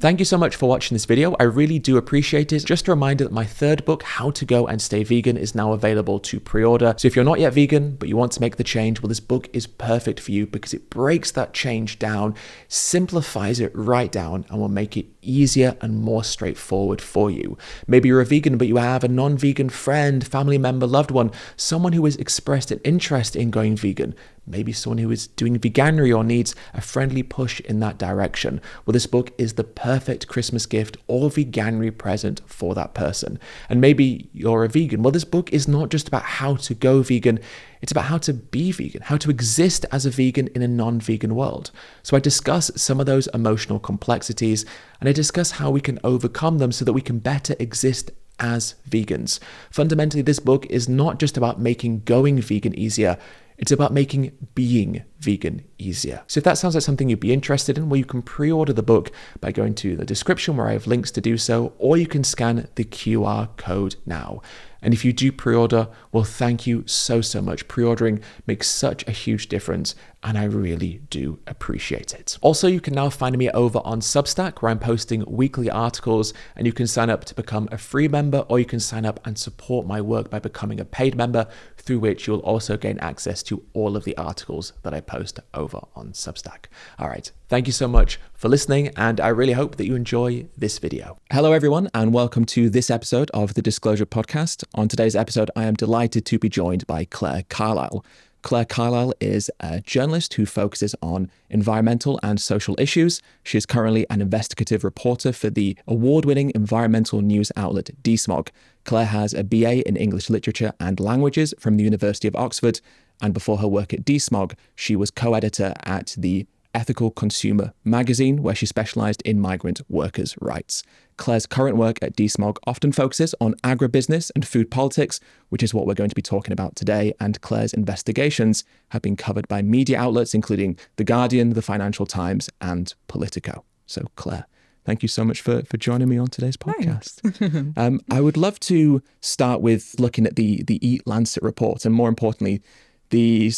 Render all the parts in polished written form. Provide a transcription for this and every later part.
Thank you so much for watching this video. I really do appreciate it. Just a reminder that my third book, How to Go and Stay Vegan, is now available to pre-order. So if you're not yet vegan, but you want to make the change, well, this book is perfect for you because it breaks that change down, simplifies it right down, and will make it easier and more straightforward for you. Maybe you're a vegan, but you have a non-vegan friend, family member, loved one, someone who has expressed an interest in going vegan. Maybe someone who is doing veganuary or needs a friendly push in that direction. Well, this book is the perfect Christmas gift or veganuary present for that person. And maybe you're a vegan. Well, this book is not just about how to go vegan. It's about how to be vegan, how to exist as a vegan in a non-vegan world. So I discuss some of those emotional complexities, and I discuss how we can overcome them so that we can better exist as vegans. Fundamentally, this book is not just about making going vegan easier. It's about making being vegan easier. So if that sounds like something you'd be interested in, well, you can pre-order the book by going to the description where I have links to do so, or you can scan the QR code now. And if you do pre-order, well, thank you so much. Pre-ordering makes such a huge difference, and I really do appreciate it. Also, you can now find me over on Substack, where I'm posting weekly articles, and you can sign up to become a free member, or you can sign up and support my work by becoming a paid member, through which you'll also gain access to all of the articles that I post over on Substack. All right, thank you so much for listening, and I really hope that you enjoy this video. Hello, everyone, and welcome to this episode of the Disclosure Podcast. On today's episode, I am delighted to be joined by Clare Carlile. Clare Carlile is a journalist who focuses on environmental and social issues. She is currently an investigative reporter for the award-winning environmental news outlet DeSmog. Clare has a BA in English Literature and Languages from the University of Oxford, and before her work at DeSmog, she was co-editor at the Ethical Consumer magazine, where she specialised in migrant workers' rights. Clare's current work at DeSmog often focuses on agribusiness and food politics, which is what we're going to be talking about today, and Clare's investigations have been covered by media outlets including The Guardian, The Financial Times, and Politico. So Clare, thank you so much for joining me on today's podcast. I would love to start with looking at the EAT-Lancet report, and more importantly, the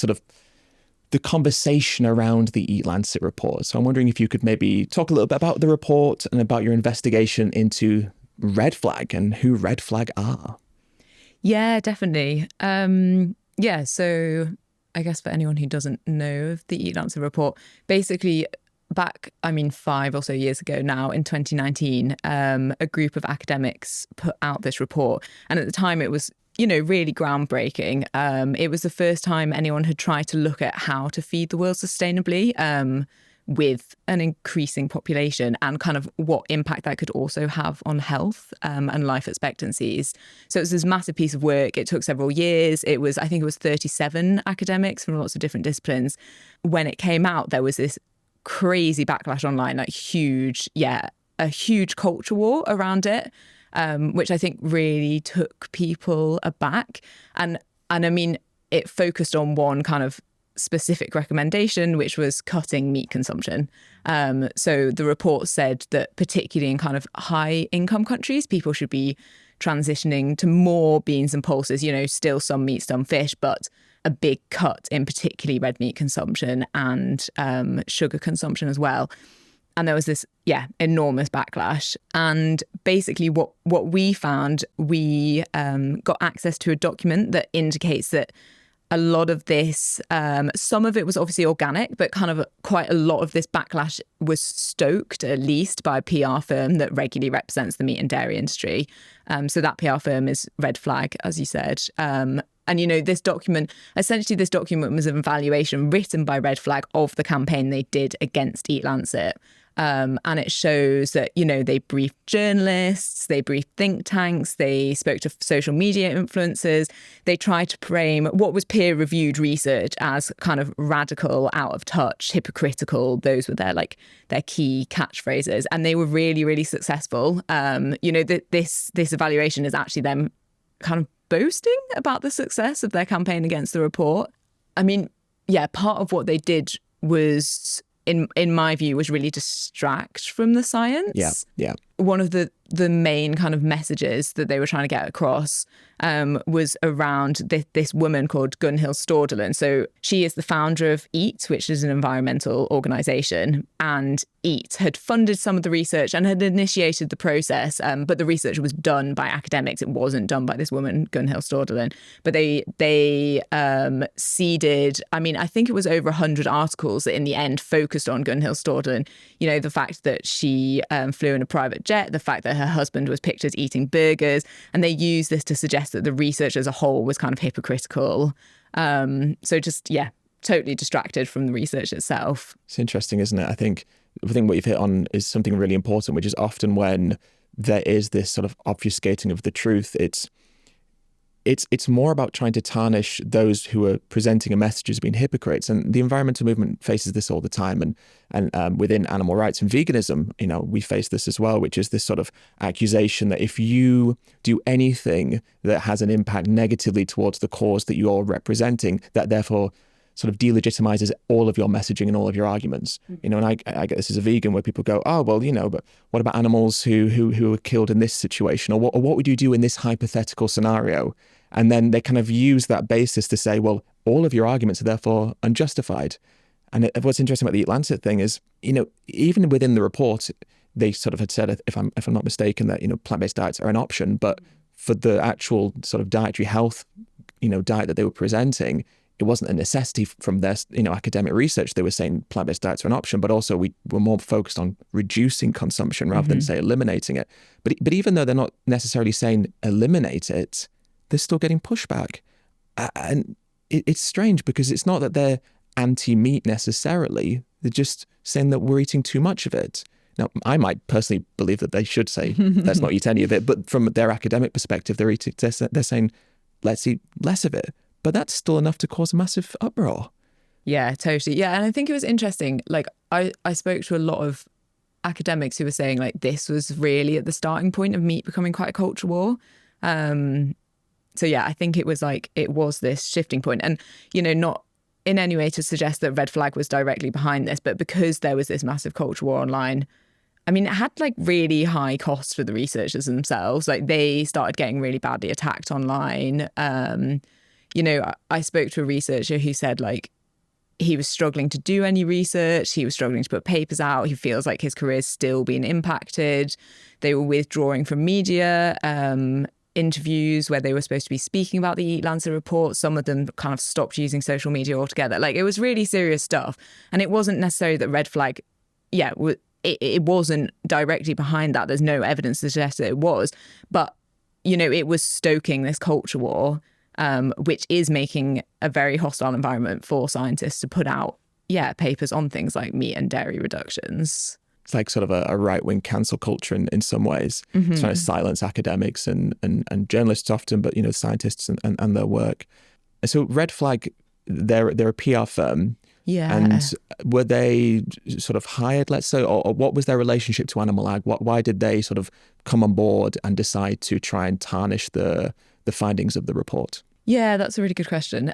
conversation around the EAT-Lancet report. So I'm wondering if you could maybe talk a little bit about the report and about your investigation into Red Flag and who Red Flag are. Yeah, definitely. So I guess for anyone who doesn't know of the EAT-Lancet report, basically back, 5 or so years ago now, in 2019, a group of academics put out this report. And at the time it was really groundbreaking. It was the first time anyone had tried to look at how to feed the world sustainably with an increasing population and kind of what impact that could also have on health and life expectancies. So it was this massive piece of work. It took several years. I think it was 37 academics from lots of different disciplines. When it came out, there was this crazy backlash online, a huge culture war around it. Which I think really took people aback. And it focused on one kind of specific recommendation, which was cutting meat consumption. So the report said that particularly in kind of high income countries, people should be transitioning to more beans and pulses, still some meat, some fish, but a big cut in particularly red meat consumption and sugar consumption as well. And there was this, enormous backlash. And basically what we found, we got access to a document that indicates that a lot of this, some of it was obviously organic, but kind of quite a lot of this backlash was stoked, at least, by a PR firm that regularly represents the meat and dairy industry. So that PR firm is Red Flag, as you said. And, this document was an evaluation written by Red Flag of the campaign they did against EAT-Lancet. And it shows that, they briefed journalists, they briefed think tanks, they spoke to social media influencers. They tried to frame what was peer-reviewed research as kind of radical, out of touch, hypocritical. Those were their key catchphrases. And they were really, really successful. This evaluation is actually them kind of boasting about the success of their campaign against the report. Part of what they did was, in my view, was really distract from the science. Yeah. One of the the main kind of messages that they were trying to get across was around this woman called Gunhild Storderland. So she is the founder of EAT, which is an environmental organisation, and EAT had funded some of the research and had initiated the process, but the research was done by academics. It wasn't done by this woman, Gunhild Storderland. But they seeded, I mean, I think it was over 100 articles that in the end focused on Gunhild Storderland. You know, the fact that she flew in a private jet, the fact that her husband was pictured eating burgers, and they used this to suggest that the research as a whole was kind of hypocritical. So just, yeah, totally distracted from the research itself. It's interesting, isn't it? I think what you've hit on is something really important, which is often when there is this sort of obfuscating of the truth, it's more about trying to tarnish those who are presenting a message as being hypocrites. And the environmental movement faces this all the time. And within animal rights and veganism, you know, we face this as well, which is this sort of accusation that if you do anything that has an impact negatively towards the cause that you're representing, that therefore sort of delegitimizes all of your messaging and all of your arguments. You know, and I get this as a vegan where people go, oh, well, you know, but what about animals who were killed in this situation? Or what would you do in this hypothetical scenario? And then they kind of use that basis to say, well, all of your arguments are therefore unjustified. And what's interesting about the EAT-Lancet thing is, you know, even within the report, they sort of had said, if I'm not mistaken, that, you know, plant-based diets are an option, but for the actual sort of dietary health, you know, diet that they were presenting, it wasn't a necessity from their, you know, academic research. They were saying plant-based diets are an option, but also we were more focused on reducing consumption rather than, say, eliminating it. But even though they're not necessarily saying eliminate it, they're still getting pushback. And it's strange because it's not that they're anti-meat necessarily. They're just saying that we're eating too much of it. Now, I might personally believe that they should say, let's not eat any of it. But from their academic perspective, they're saying, let's eat less of it. But that's still enough to cause a massive uproar. Yeah, totally. Yeah, and I think it was interesting. Like, I spoke to a lot of academics who were saying, like, this was really at the starting point of meat becoming quite a culture war. So, yeah, I think it was this shifting point. And, you know, not in any way to suggest that Red Flag was directly behind this, but because there was this massive culture war online, I mean, it had like really high costs for the researchers themselves. Like, they started getting really badly attacked online. You know, I spoke to a researcher who said, like, he was struggling to do any research. He was struggling to put papers out. He feels like his career is still being impacted. They were withdrawing from media interviews where they were supposed to be speaking about the EAT-Lancet report. Some of them kind of stopped using social media altogether. Like, it was really serious stuff. And it wasn't necessarily that Red Flag, it wasn't directly behind that. There's no evidence to suggest that it was. But, you know, it was stoking this culture war, which is making a very hostile environment for scientists to put out, papers on things like meat and dairy reductions. It's like sort of a right-wing cancel culture in some ways. It's trying to silence academics and journalists often, but, you know, scientists and their work. So Red Flag, they're a PR firm. Yeah. And were they sort of hired, let's say, or what was their relationship to Animal Ag? Why did they sort of come on board and decide to try and tarnish the findings of the report? Yeah, that's a really good question.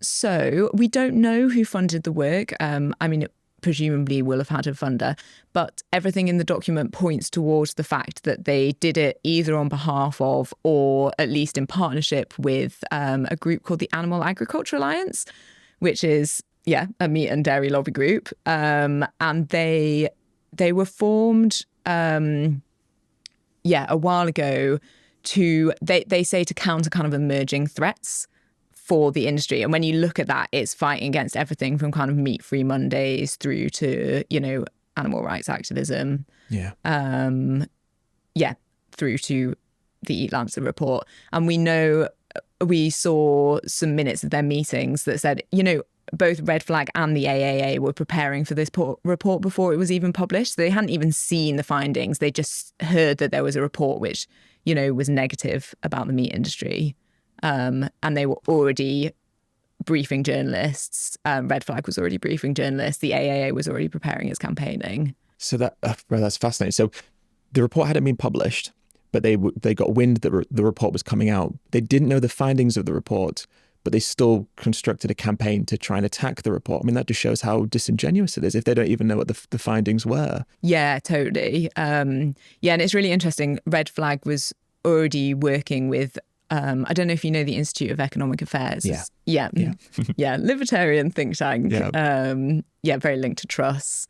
So we don't know who funded the work. I mean, it presumably will have had a funder, but everything in the document points towards the fact that they did it either on behalf of or at least in partnership with a group called the Animal Agriculture Alliance, which is, a meat and dairy lobby group. And they were formed, a while ago they say to counter kind of emerging threats for the industry. And when you look at that, it's fighting against everything from kind of meat-free Mondays through to, you know, animal rights activism. Yeah. Through to the EAT-Lancet report. And we saw some minutes of their meetings that said, you know, both Red Flag and the AAA were preparing for this report before it was even published. So they hadn't even seen the findings. They just heard that there was a report which, you know, was negative about the meat industry. And they were already briefing journalists. Red Flag was already briefing journalists. The AAA was already preparing its campaigning. So that's fascinating. So the report hadn't been published, but they got wind that the report was coming out. They didn't know the findings of the report, but they still constructed a campaign to try and attack the report. I mean, that just shows how disingenuous it is if they don't even know what the findings were. Yeah, totally. And it's really interesting. Red Flag was already working with, I don't know if you know the Institute of Economic Affairs. Yeah. Libertarian think tank. Very linked to trusts.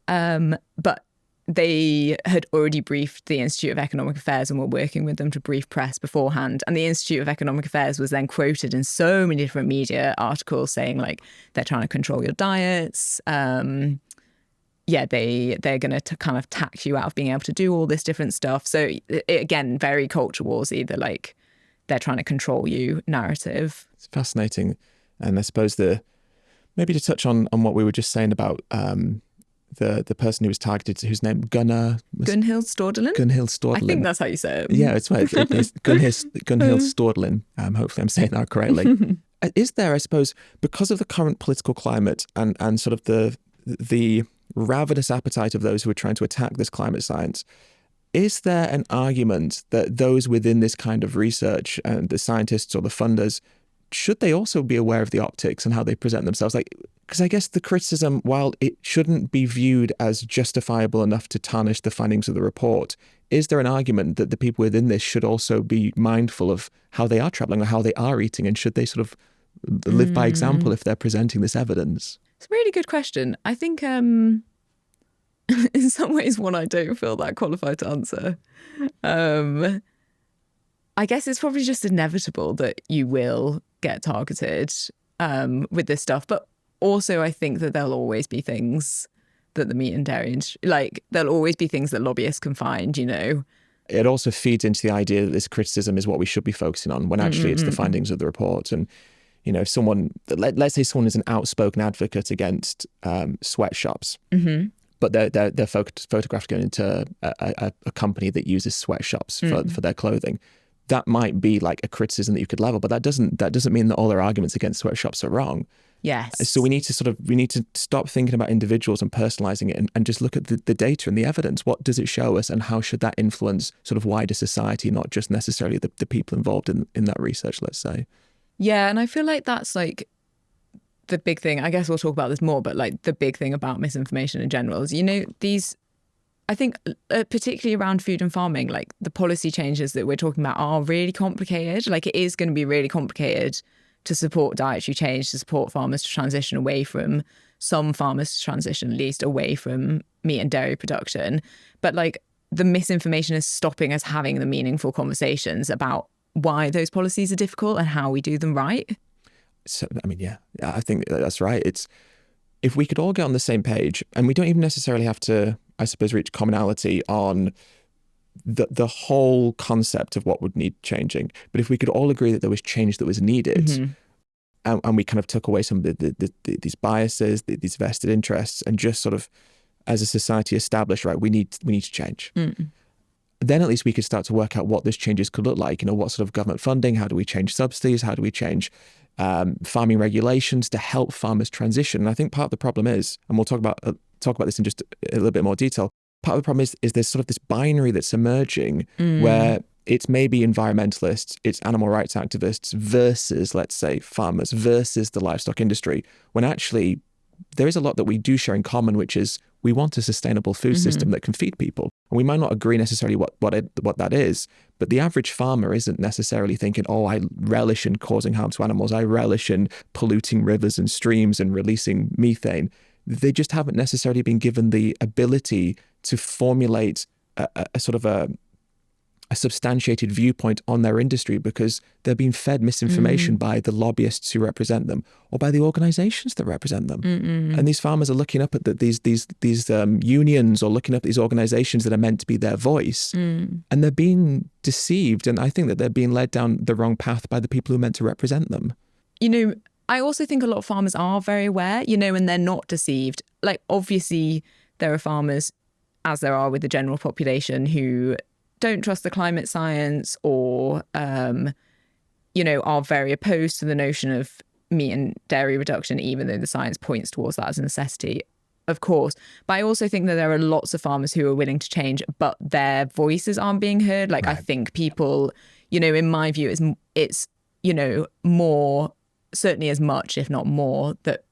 But they had already briefed the Institute of Economic Affairs and were working with them to brief press beforehand. And the Institute of Economic Affairs was then quoted in so many different media articles saying, like, they're trying to control your diets. They're going to kind of tax you out of being able to do all this different stuff. So again, very culture warsy, the like, they're trying to control you narrative. It's fascinating. And I suppose maybe to touch on what we were just saying about the person who was targeted, whose name Gunhild Stordelin. I think that's how you say it. Yeah, it's right. It's Gunhild Stordelin. Hopefully I'm saying that correctly. Is there, I suppose, because of the current political climate and sort of the ravenous appetite of those who are trying to attack this climate science, is there an argument that those within this kind of research and the scientists or the funders, should they also be aware of the optics and how they present themselves? Like, because I guess the criticism, while it shouldn't be viewed as justifiable enough to tarnish the findings of the report, is there an argument that the people within this should also be mindful of how they are traveling or how they are eating, and should they sort of live by example if they're presenting this evidence? It's a really good question. I think in some ways one I don't feel that qualified to answer. I guess it's probably just inevitable that you will get targeted with this stuff. But also I think that there'll always be things that the meat and dairy industry, like there'll always be things that lobbyists can find, you know. It also feeds into the idea that this criticism is what we should be focusing on when actually it's the findings of the report. And, you know, if someone, let's say someone is an outspoken advocate against sweatshops, but they're photographed going into a company that uses sweatshops for their clothing. That might be like a criticism that you could level, but that doesn't mean that all their arguments against sweatshops are wrong. Yes. So we need to stop thinking about individuals and personalizing it and just look at the data and the evidence. What does it show us, and how should that influence sort of wider society, not just necessarily the people involved in that research, let's say. Yeah, and I feel like that's like the big thing. I guess we'll talk about this more, but like the big thing about misinformation in general is, you know, I think particularly around food and farming, like the policy changes that we're talking about are really complicated. Like it is going to be really complicated to support dietary change, to support farmers to transition away from, some farmers to transition at least away from meat and dairy production. But like the misinformation is stopping us having the meaningful conversations about why those policies are difficult and how we do them right. So, I mean, yeah, I think that's right. It's, if we could all get on the same page, and we don't even necessarily have to, I suppose, reach commonality on the whole concept of what would need changing. But if we could all agree that there was change that was needed, and we kind of took away some of these biases, these vested interests, and just sort of, as a society, established, right, we need to change. Then at least we could start to work out what those changes could look like. You know, what sort of government funding? How do we change subsidies? How do we change farming regulations to help farmers transition? And I think part of the problem is, and we'll talk about this in just a little bit more detail. Part of the problem is there's sort of this binary that's emerging where it's maybe environmentalists, it's animal rights activists versus, let's say, farmers versus the livestock industry, when actually there is a lot that we do share in common, which is we want a sustainable food system that can feed people. And we might not agree necessarily what that is, but the average farmer isn't necessarily thinking, oh, I relish in causing harm to animals, I relish in polluting rivers and streams and releasing methane. They just haven't necessarily been given the ability to formulate a sort of a substantiated viewpoint on their industry, because they're being fed misinformation by the lobbyists who represent them or by the organizations that represent them. And these farmers are looking up at these unions, or looking up at these organizations that are meant to be their voice, and they're being deceived. And I think that they're being led down the wrong path by the people who are meant to represent them. You know, I also think a lot of farmers are very aware, you know, and they're not deceived. Like, obviously, there are farmers, as there are with the general population, who don't trust the climate science, or, you know, are very opposed to the notion of meat and dairy reduction, even though the science points towards that as a necessity, of course. But I also think that there are lots of farmers who are willing to change, but their voices aren't being heard. Like, right. I think people, you know, in my view, it's, you know, more certainly as much, if not more, that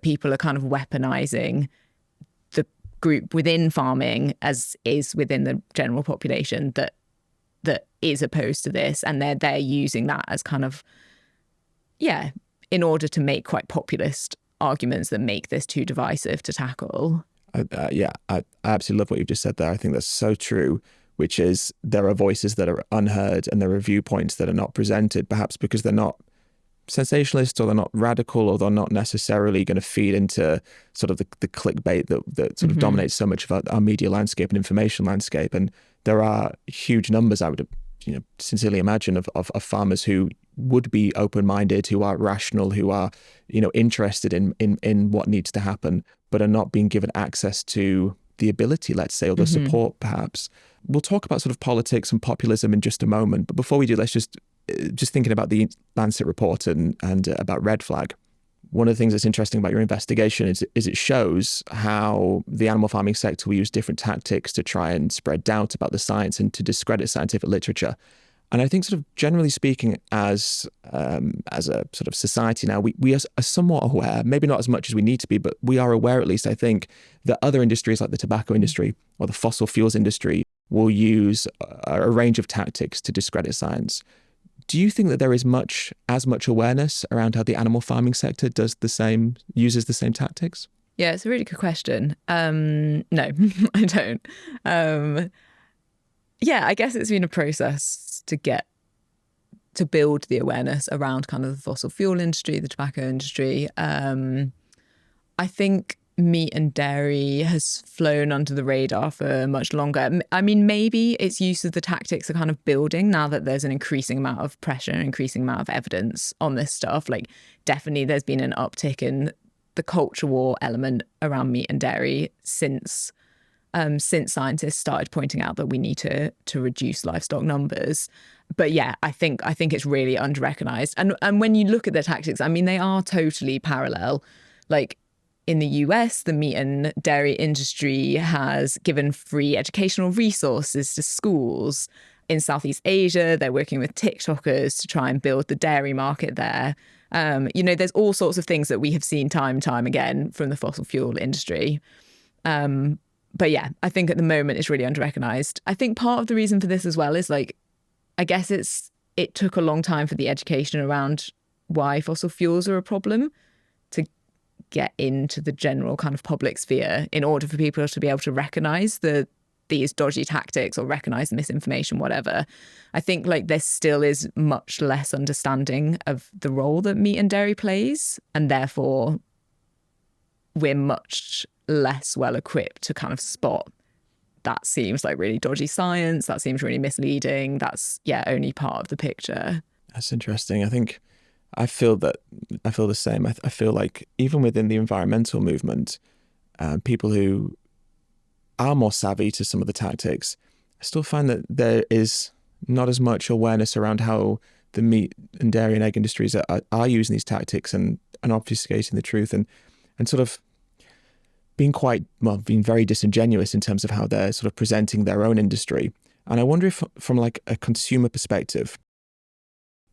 people are kind of weaponizing the group within farming as is within the general population that is opposed to this, and they're using that as kind of, in order to make quite populist arguments that make this too divisive to tackle. I absolutely love what you've just said there. I think that's so true, which is there are voices that are unheard and there are viewpoints that are not presented, perhaps because they're not sensationalist or they're not radical or they're not necessarily going to feed into sort of the clickbait that sort of dominates so much of our media landscape and information landscape. And there are huge numbers, I would sincerely imagine, of farmers who would be open-minded, who are rational, who are interested in what needs to happen, but are not being given access to the ability, let's say, or the support perhaps. We'll talk about sort of politics and populism in just a moment, but before we do, let's just thinking about the Lancet report and about red flag. One of the things that's interesting about your investigation is it shows how the animal farming sector will use different tactics to try and spread doubt about the science and to discredit scientific literature. And I think sort of generally speaking, as a sort of society now, we are somewhat aware, maybe not as much as we need to be, but we are aware, at least I think, that other industries like the tobacco industry or the fossil fuels industry will use a range of tactics to discredit science. Do you think that there is as much awareness around how the animal farming sector uses the same tactics? Yeah, it's a really good question. No, I don't. I guess it's been a process to build the awareness around kind of the fossil fuel industry, the tobacco industry. I think meat and dairy has flown under the radar for much longer. I mean, maybe its use of the tactics are kind of building now that there's an increasing amount of pressure, an increasing amount of evidence on this stuff. Like, definitely there's been an uptick in the culture war element around meat and dairy since scientists started pointing out that we need to reduce livestock numbers. But yeah, I think it's really under-recognized. And when you look at their tactics, I mean, they are totally parallel. Like, in the US, the meat and dairy industry has given free educational resources to schools. In Southeast Asia, they're working with TikTokers to try and build the dairy market there. There's all sorts of things that we have seen time and time again from the fossil fuel industry. But yeah, I think at the moment it's really under-recognized. I think part of the reason for this as well is, like, I guess it took a long time for the education around why fossil fuels are a problem to get into the general kind of public sphere in order for people to be able to recognize these dodgy tactics or recognize the misinformation, whatever. I think like there still is much less understanding of the role that meat and dairy plays, and therefore we're much less well equipped to kind of spot that seems like really dodgy science, that seems really misleading, that's only part of the picture. That's interesting. I feel the same. I feel like even within the environmental movement, people who are more savvy to some of the tactics, I still find that there is not as much awareness around how the meat and dairy and egg industries are using these tactics and obfuscating the truth and sort of being very disingenuous in terms of how they're sort of presenting their own industry. And I wonder if from like a consumer perspective,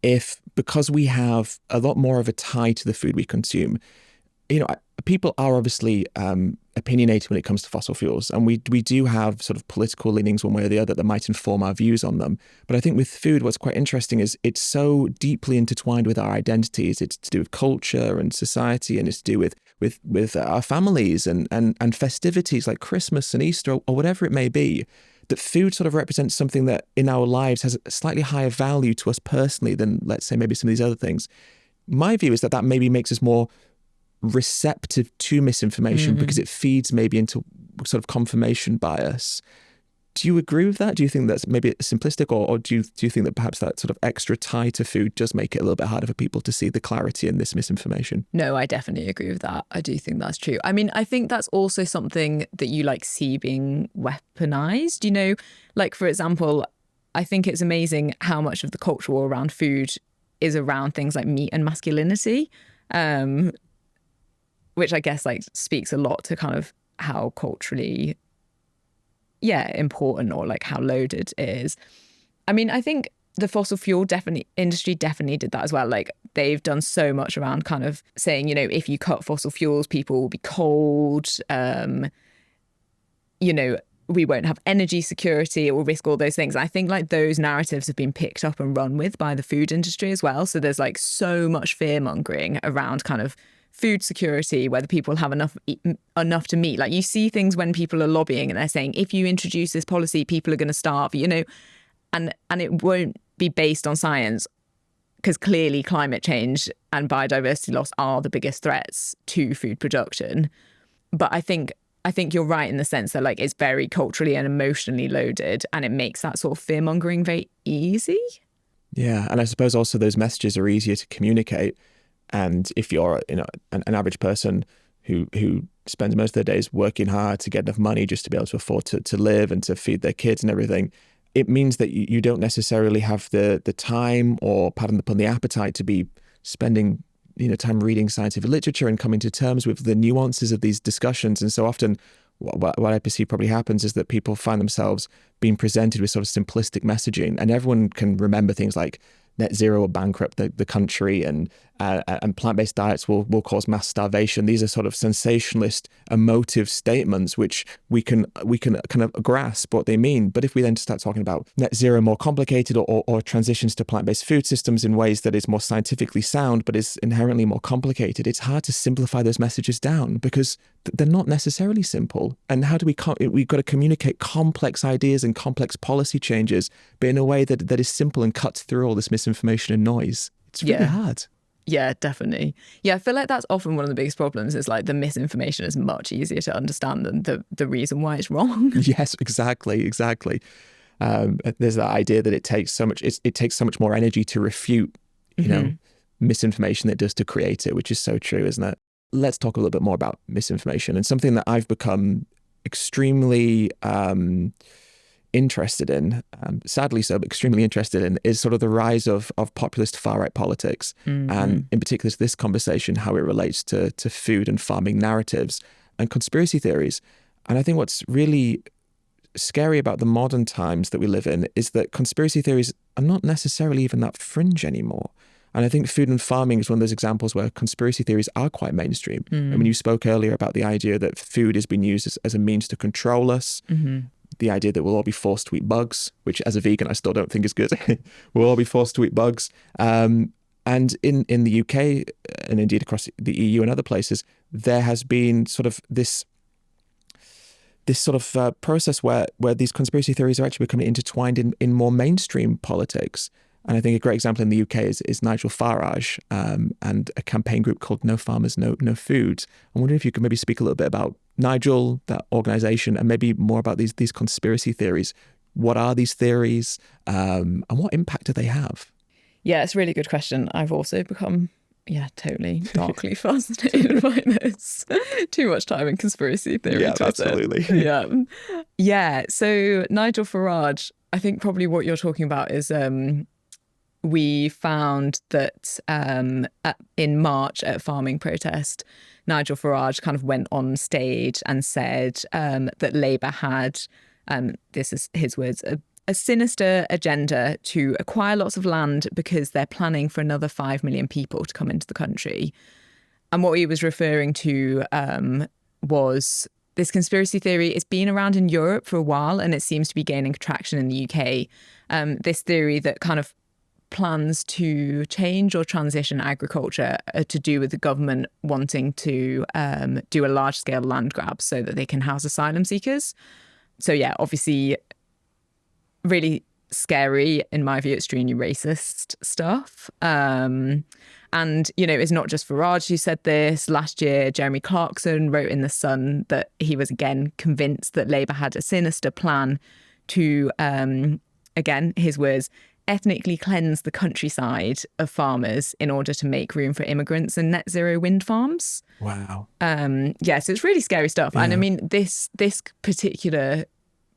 if because we have a lot more of a tie to the food we consume, people are obviously opinionated when it comes to fossil fuels, and we do have sort of political leanings one way or the other that might inform our views on them. But I think with food, what's quite interesting is it's so deeply intertwined with our identities. It's to do with culture and society, and it's to do with our families and festivities like Christmas and Easter or whatever it may be. That food sort of represents something that in our lives has a slightly higher value to us personally than, let's say, maybe some of these other things. My view is that maybe makes us more receptive to misinformation because it feeds maybe into sort of confirmation bias. Do you agree with that? Do you think that's maybe simplistic, or do you think that perhaps that sort of extra tie to food does make it a little bit harder for people to see the clarity in this misinformation? No, I definitely agree with that. I do think that's true. I mean, I think that's also something that you like see being weaponized, like, for example, I think it's amazing how much of the culture war around food is around things like meat and masculinity, which I guess like speaks a lot to kind of how culturally important or like how loaded it is. I mean, I think the fossil fuel industry definitely did that as well. Like, they've done so much around kind of saying, you know, if you cut fossil fuels, people will be cold. You know, we won't have energy security, it will risk all those things. I think like those narratives have been picked up and run with by the food industry as well. So there's like so much fear mongering around kind of food security, whether people have enough to meet. Like you see things when people are lobbying and they're saying, if you introduce this policy, people are going to starve, you know, and it won't be based on science, because clearly climate change and biodiversity loss are the biggest threats to food production. But I think you're right in the sense that like it's very culturally and emotionally loaded, and it makes that sort of fear mongering very easy. Yeah, and I suppose also those messages are easier to communicate. And if you're, you know, an average person who spends most of their days working hard to get enough money just to be able to afford to live and to feed their kids and everything, it means that you don't necessarily have the time or, pardon the pun, the appetite to be spending, you know, time reading scientific literature and coming to terms with the nuances of these discussions. And so often what I perceive probably happens is that people find themselves being presented with sort of simplistic messaging, and everyone can remember things like net zero will bankrupt the country, and plant-based diets will cause mass starvation. These are sort of sensationalist, emotive statements which we can kind of grasp what they mean. But if we then start talking about net zero more complicated, or transitions to plant-based food systems in ways that is more scientifically sound but is inherently more complicated, it's hard to simplify those messages down because they're not necessarily simple. And how do we've got to communicate complex ideas and complex policy changes, but in a way that is simple and cuts through all this misinformation and noise. It's really hard. Yeah, definitely. Yeah, I feel like that's often one of the biggest problems is like the misinformation is much easier to understand than the reason why it's wrong. Yes, exactly. There's that idea that it takes so much more energy to refute, you know, misinformation than it does to create it, which is so true, isn't it? Let's talk a little bit more about misinformation, and something that I've become extremely interested in, sadly so, but extremely interested in, is sort of the rise of populist far-right politics, and in particular to this conversation, how it relates to food and farming narratives and conspiracy theories. And I think what's really scary about the modern times that we live in is that conspiracy theories are not necessarily even that fringe anymore. And I think food and farming is one of those examples where conspiracy theories are quite mainstream. And when you spoke earlier about the idea that food is being used as a means to control us, the idea that we'll all be forced to eat bugs, which as a vegan, I still don't think is good. We'll all be forced to eat bugs. And in the UK, and indeed across the EU and other places, there has been sort of this sort of process where these conspiracy theories are actually becoming intertwined in more mainstream politics. And I think a great example in the UK is Nigel Farage and a campaign group called No Farmers, No Food. I'm wondering if you could maybe speak a little bit about Nigel, that organisation, and maybe more about these conspiracy theories. What are these theories, and what impact do they have? Yeah, it's a really good question. I've also become, totally darkly fascinated by this. Too much time in conspiracy theory. Yeah, absolutely. Yeah. So Nigel Farage, I think probably what you're talking about is we found that in March at a farming protest, Nigel Farage kind of went on stage and said that Labour had, this is his words, a sinister agenda to acquire lots of land because they're planning for another 5 million people to come into the country. And what he was referring to was this conspiracy theory. It's been around in Europe for a while and it seems to be gaining traction in the UK. This theory that kind of plans to change or transition agriculture to do with the government wanting to do a large-scale land grab so that they can house asylum seekers. So yeah, obviously really scary, in my view, extremely racist stuff. And, you know, it's not just Farage who said this. Last year, Jeremy Clarkson wrote in The Sun that he was again convinced that Labour had a sinister plan to, again, his words, ethnically cleanse the countryside of farmers in order to make room for immigrants and net zero wind farms. Wow. So it's really scary stuff. Yeah. And I mean, this particular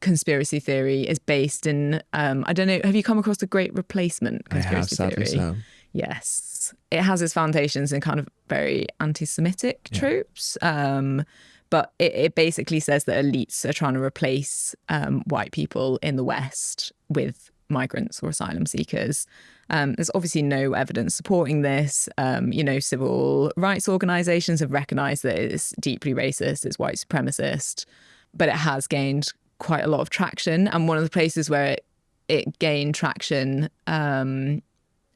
conspiracy theory is based in, I don't know, have you come across the Great Replacement conspiracy theory? I have, sadly so. Yes. It has its foundations in kind of very anti-Semitic tropes. But it basically says that elites are trying to replace white people in the West with migrants or asylum seekers. There's obviously no evidence supporting this. Civil rights organisations have recognised that it's deeply racist, it's white supremacist, but it has gained quite a lot of traction. And one of the places where it gained traction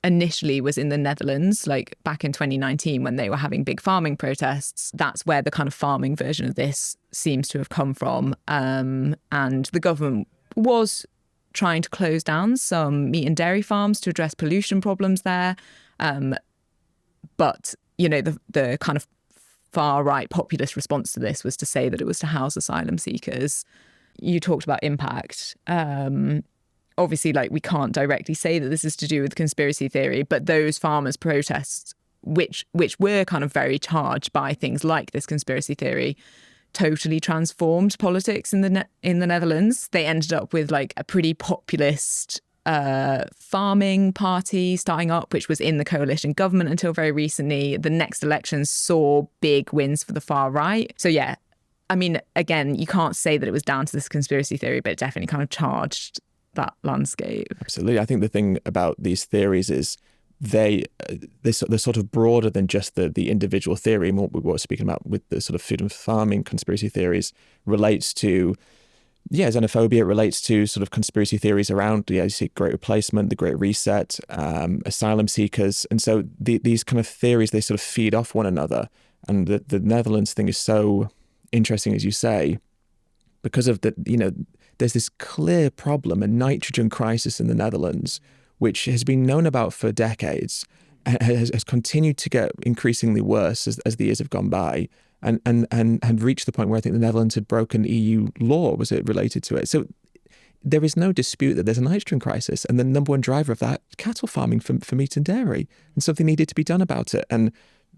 initially was in the Netherlands, like back in 2019 when they were having big farming protests. That's where the kind of farming version of this seems to have come from. And the government was trying to close down some meat and dairy farms to address pollution problems there. But, the kind of far right populist response to this was to say that it was to house asylum seekers. You talked about impact. Obviously, we can't directly say that this is to do with conspiracy theory, but those farmers' protests, which were kind of very charged by things like this conspiracy theory, totally transformed politics in the Netherlands. They ended up with a pretty populist farming party starting up, which was in the coalition government until very recently. The next elections saw big wins for the far right. So yeah, I mean, again, you can't say that it was down to this conspiracy theory, but it definitely kind of charged that landscape. Absolutely. I think the thing about these theories is they're sort of broader than just the individual theory. And what we were speaking about with the sort of food and farming conspiracy theories relates to, xenophobia. It relates to sort of conspiracy theories around, you see Great Replacement, the Great Reset, asylum seekers. And so these kind of theories, they sort of feed off one another. And the Netherlands thing is so interesting, as you say, because of there's this clear problem, a nitrogen crisis in the Netherlands, which has been known about for decades and has continued to get increasingly worse as the years have gone by, and had reached the point where I think the Netherlands had broken EU law, was it related to it? So there is no dispute that there's a nitrogen crisis, and the number one driver of that, cattle farming for meat and dairy, and something needed to be done about it. And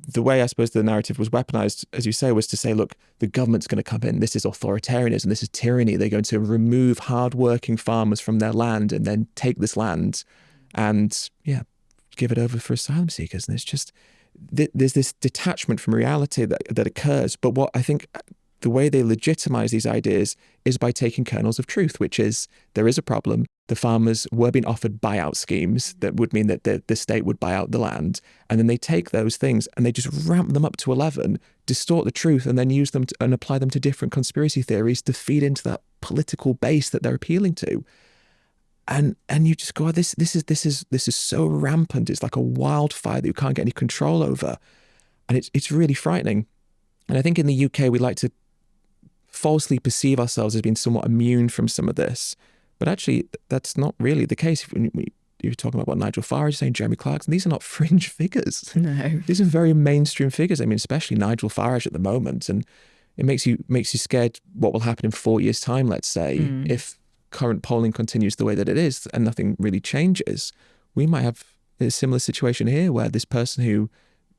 the way I suppose the narrative was weaponized, as you say, was to say, look, the government's going to come in. This is authoritarianism. This is tyranny. They're going to remove hardworking farmers from their land and then take this land and, give it over for asylum seekers. And it's just, there's this detachment from reality that occurs. But what I think the way they legitimize these ideas is by taking kernels of truth, which is there is a problem. The farmers were being offered buyout schemes that would mean that the state would buy out the land. And then they take those things and they just ramp them up to 11, distort the truth, and then use them and apply them to different conspiracy theories to feed into that political base that they're appealing to. And you just go, this is so rampant. It's like a wildfire that you can't get any control over. And it's really frightening. And I think in the UK, we like to falsely perceive ourselves as being somewhat immune from some of this. But actually, that's not really the case. You're talking about Nigel Farage, saying Jeremy Clarkson, these are not fringe figures. No. These are very mainstream figures. I mean, especially Nigel Farage at the moment. And it makes you scared what will happen in 4 years' time, let's say, if current polling continues the way that it is and nothing really changes. We might have a similar situation here where this person who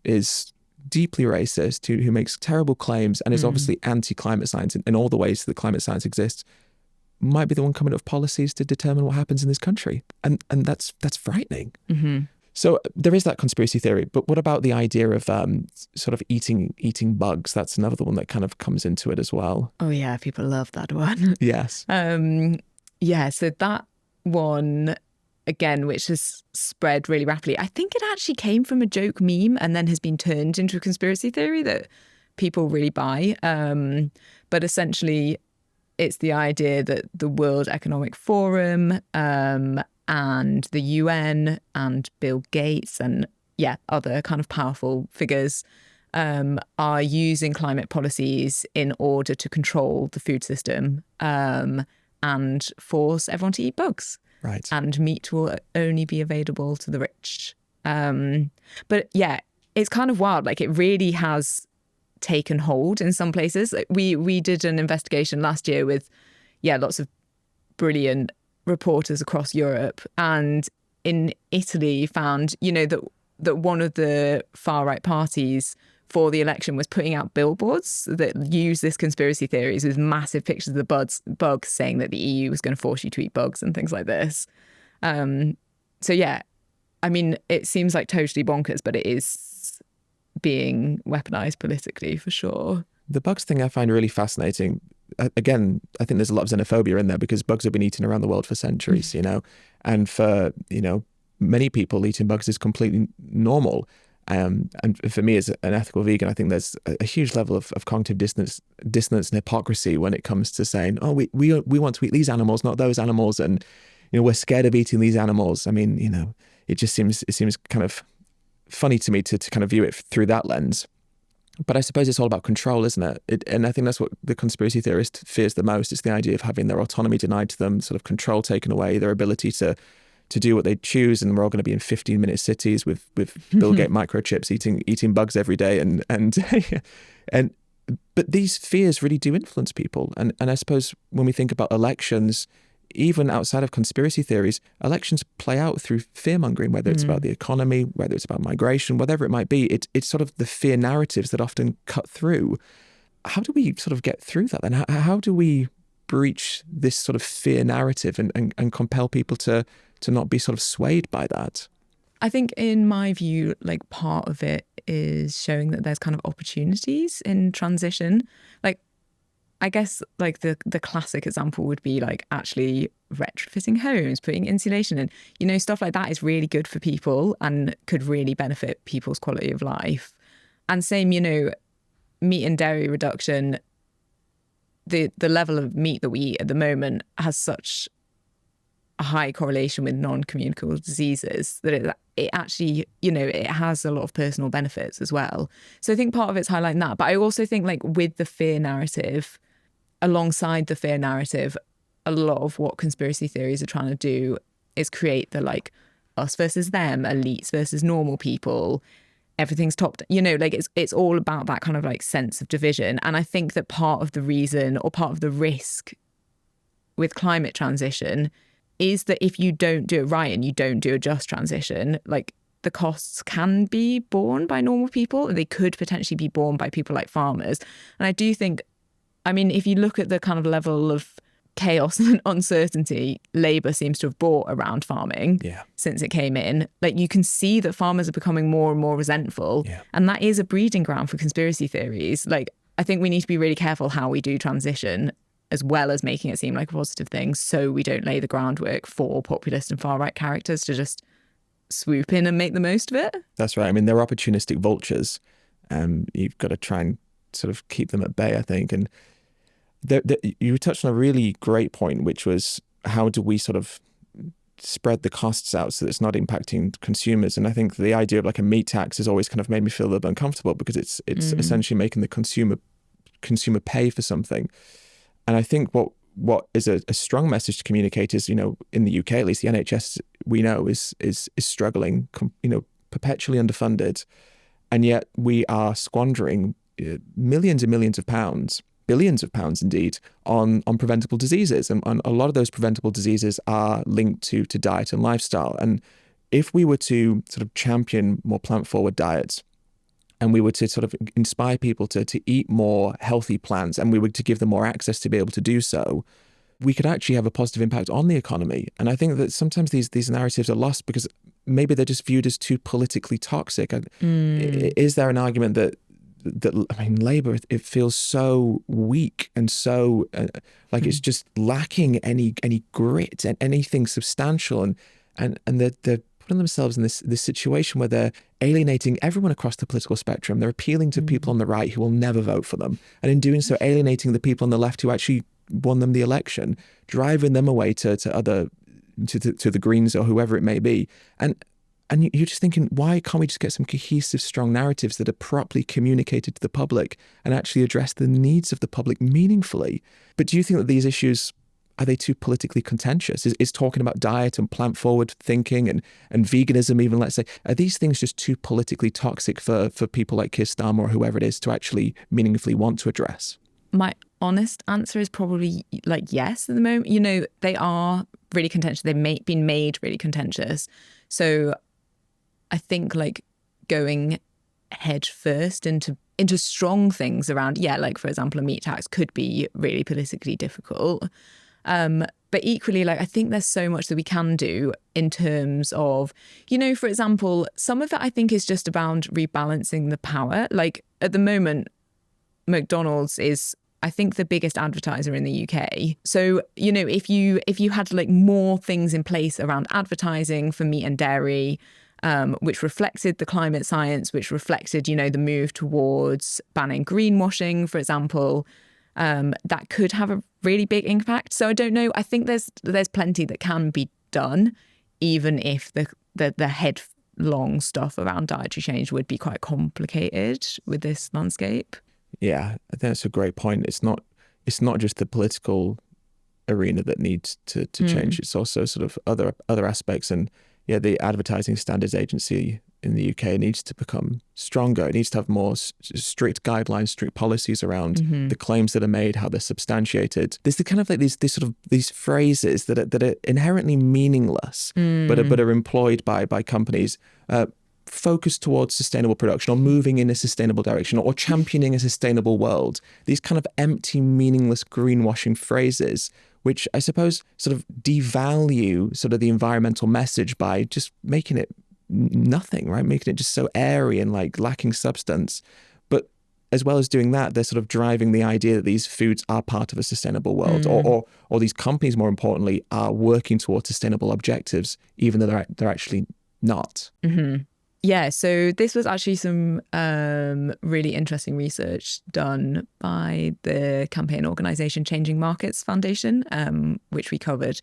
is deeply racist, who makes terrible claims and is obviously anti-climate science in all the ways that climate science exists, might be the one coming up with policies to determine what happens in this country. And that's frightening. Mm-hmm. So there is that conspiracy theory. But what about the idea of sort of eating bugs? That's another one that kind of comes into it as well. Oh, yeah. People love that one. Yes. So that one, again, which has spread really rapidly, I think it actually came from a joke meme and then has been turned into a conspiracy theory that people really buy. But essentially, it's the idea that the World Economic Forum and the UN and Bill Gates and other kind of powerful figures are using climate policies in order to control the food system and force everyone to eat bugs. Right. And meat will only be available to the rich. But it's kind of wild. Like, it really has taken hold in some places. We did an investigation last year with lots of brilliant reporters across Europe, and in Italy found that one of the far right parties for the election was putting out billboards that use this conspiracy theories with massive pictures of the bugs saying that the EU was going to force you to eat bugs and things like this. I mean, it seems like totally bonkers, but it is being weaponized politically for sure. The bugs thing I find really fascinating again, I think there's a lot of xenophobia in there because bugs have been eaten around the world for centuries, you know, and for, you know, many people eating bugs is completely normal. And for me as an ethical vegan, I think there's a huge level of cognitive dissonance and hypocrisy when it comes to saying, oh, we want to eat these animals, not those animals. And, you know, we're scared of eating these animals. I mean, you know, it seems kind of funny to me to kind of view it through that lens. But I suppose it's all about control, isn't it? And I think that's what the conspiracy theorist fears the most. It's the idea of having their autonomy denied to them, sort of control taken away, their ability to do what they choose. And we're all going to be in 15-minute cities with Bill Gates microchips eating bugs every day. But these fears really do influence people. And I suppose when we think about elections, even outside of conspiracy theories, elections play out through fear-mongering, whether it's about the economy, whether it's about migration, whatever it might be. It's sort of the fear narratives that often cut through. How do we sort of get through that? And how do we breach this sort of fear narrative and compel people to not be sort of swayed by that? I think in my view, like part of it is showing that there's kind of opportunities in transition. Like, I guess like the classic example would be like actually retrofitting homes, putting insulation in, you know, stuff like that is really good for people and could really benefit people's quality of life. And same, you know, meat and dairy reduction, the level of meat that we eat at the moment has such a high correlation with non-communicable diseases that it actually, you know, it has a lot of personal benefits as well. So I think part of it's highlighting that. But I also think like with the fear narrative, alongside the fear narrative, a lot of what conspiracy theories are trying to do is create the like us versus them, elites versus normal people, everything's top, you know, like it's all about that kind of like sense of division. And I think that part of the reason or part of the risk with climate transition is that if you don't do it right and you don't do a just transition, like the costs can be borne by normal people. They could potentially be borne by people like farmers. And I do think, I mean, if you look at the kind of level of chaos and uncertainty Labour seems to have brought around farming since it came in, like you can see that farmers are becoming more and more resentful. Yeah. And that is a breeding ground for conspiracy theories. Like, I think we need to be really careful how we do transition, as well as making it seem like a positive thing, so we don't lay the groundwork for populist and far-right characters to just swoop in and make the most of it. That's right. I mean, they're opportunistic vultures. You've got to try and sort of keep them at bay, I think. And you touched on a really great point, which was how do we sort of spread the costs out so that it's not impacting consumers? And I think the idea of like a meat tax has always kind of made me feel a little uncomfortable because it's essentially making the consumer pay for something. And I think what is a strong message to communicate is, you know, in the UK at least, the NHS we know is struggling, you know, perpetually underfunded, and yet we are squandering millions and millions of pounds, billions of pounds indeed, on preventable diseases, and a lot of those preventable diseases are linked to diet and lifestyle. And if we were to sort of champion more plant-forward diets, and we were to sort of inspire people to eat more healthy plants, and we were to give them more access to be able to do so, we could actually have a positive impact on the economy. And I think that sometimes these narratives are lost because maybe they're just viewed as too politically toxic. Is there an argument that I mean, Labour, it feels so weak and so like it's just lacking any grit and anything substantial, and they're putting themselves in this situation where they're alienating everyone across the political spectrum. They're appealing to people on the right who will never vote for them, and in doing so alienating the people on the left who actually won them the election, driving them away to the Greens or whoever it may be. And you're just thinking, why can't we just get some cohesive, strong narratives that are properly communicated to the public and actually address the needs of the public meaningfully? But do you think that these issues, are they too politically contentious? Is talking about diet and plant-forward thinking and veganism even, let's say, are these things just too politically toxic for people like Keir Starmer or whoever it is to actually meaningfully want to address? My honest answer is probably like yes at the moment. You know, they are really contentious. They've been made really contentious. So I think like going head first into strong things around, like, for example, a meat tax could be really politically difficult. But equally, like, I think there's so much that we can do in terms of, you know, for example, some of it I think is just about rebalancing the power. Like at the moment, McDonald's is, I think, the biggest advertiser in the UK. So, you know, if you had like more things in place around advertising for meat and dairy, which reflected the climate science, which reflected, you know, the move towards banning greenwashing, for example, that could have a really big impact. So I don't know. I think there's plenty that can be done, even if the headlong stuff around dietary change would be quite complicated with this landscape. Yeah, I think that's a great point. It's not just the political arena that needs to change. It's also sort of other aspects. And yeah, the Advertising Standards Agency in the UK needs to become stronger. It needs to have more strict guidelines, strict policies around the claims that are made, how they're substantiated. There's the kind of like these phrases that are inherently meaningless, but are employed by companies. Focused towards sustainable production, or moving in a sustainable direction, or championing a sustainable world. These kind of empty, meaningless greenwashing phrases, which I suppose sort of devalue sort of the environmental message by just making it nothing, right? Making it just so airy and like lacking substance. But as well as doing that, they're sort of driving the idea that these foods are part of a sustainable world, or these companies, more importantly, are working towards sustainable objectives, even though they're actually not. Yeah, so this was actually some really interesting research done by the campaign organisation Changing Markets Foundation, which we covered.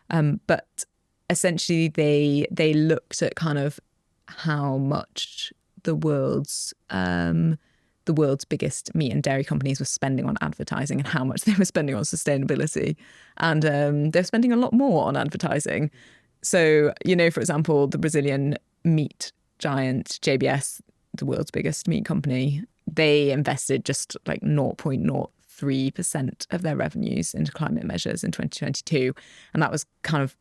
But essentially, they looked at kind of how much the world's biggest meat and dairy companies were spending on advertising and how much they were spending on sustainability. And they're spending a lot more on advertising. So, you know, for example, the Brazilian meat giant JBS, the world's biggest meat company, they invested just like 0.03% of their revenues into climate measures in 2022. And that was kind of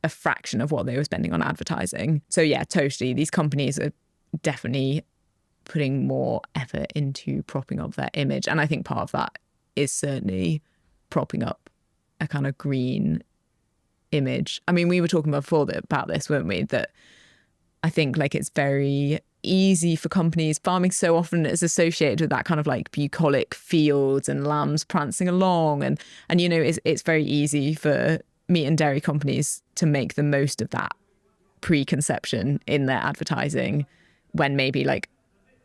a fraction of what they were spending on advertising. So yeah, totally. These companies are definitely putting more effort into propping up their image. And I think part of that is certainly propping up a kind of green image. I mean, we were talking before about this, weren't we? That I think like it's very easy for companies. Farming so often is associated with that kind of like bucolic fields and lambs prancing along. And you know, it's very easy for meat and dairy companies to make the most of that preconception in their advertising when maybe like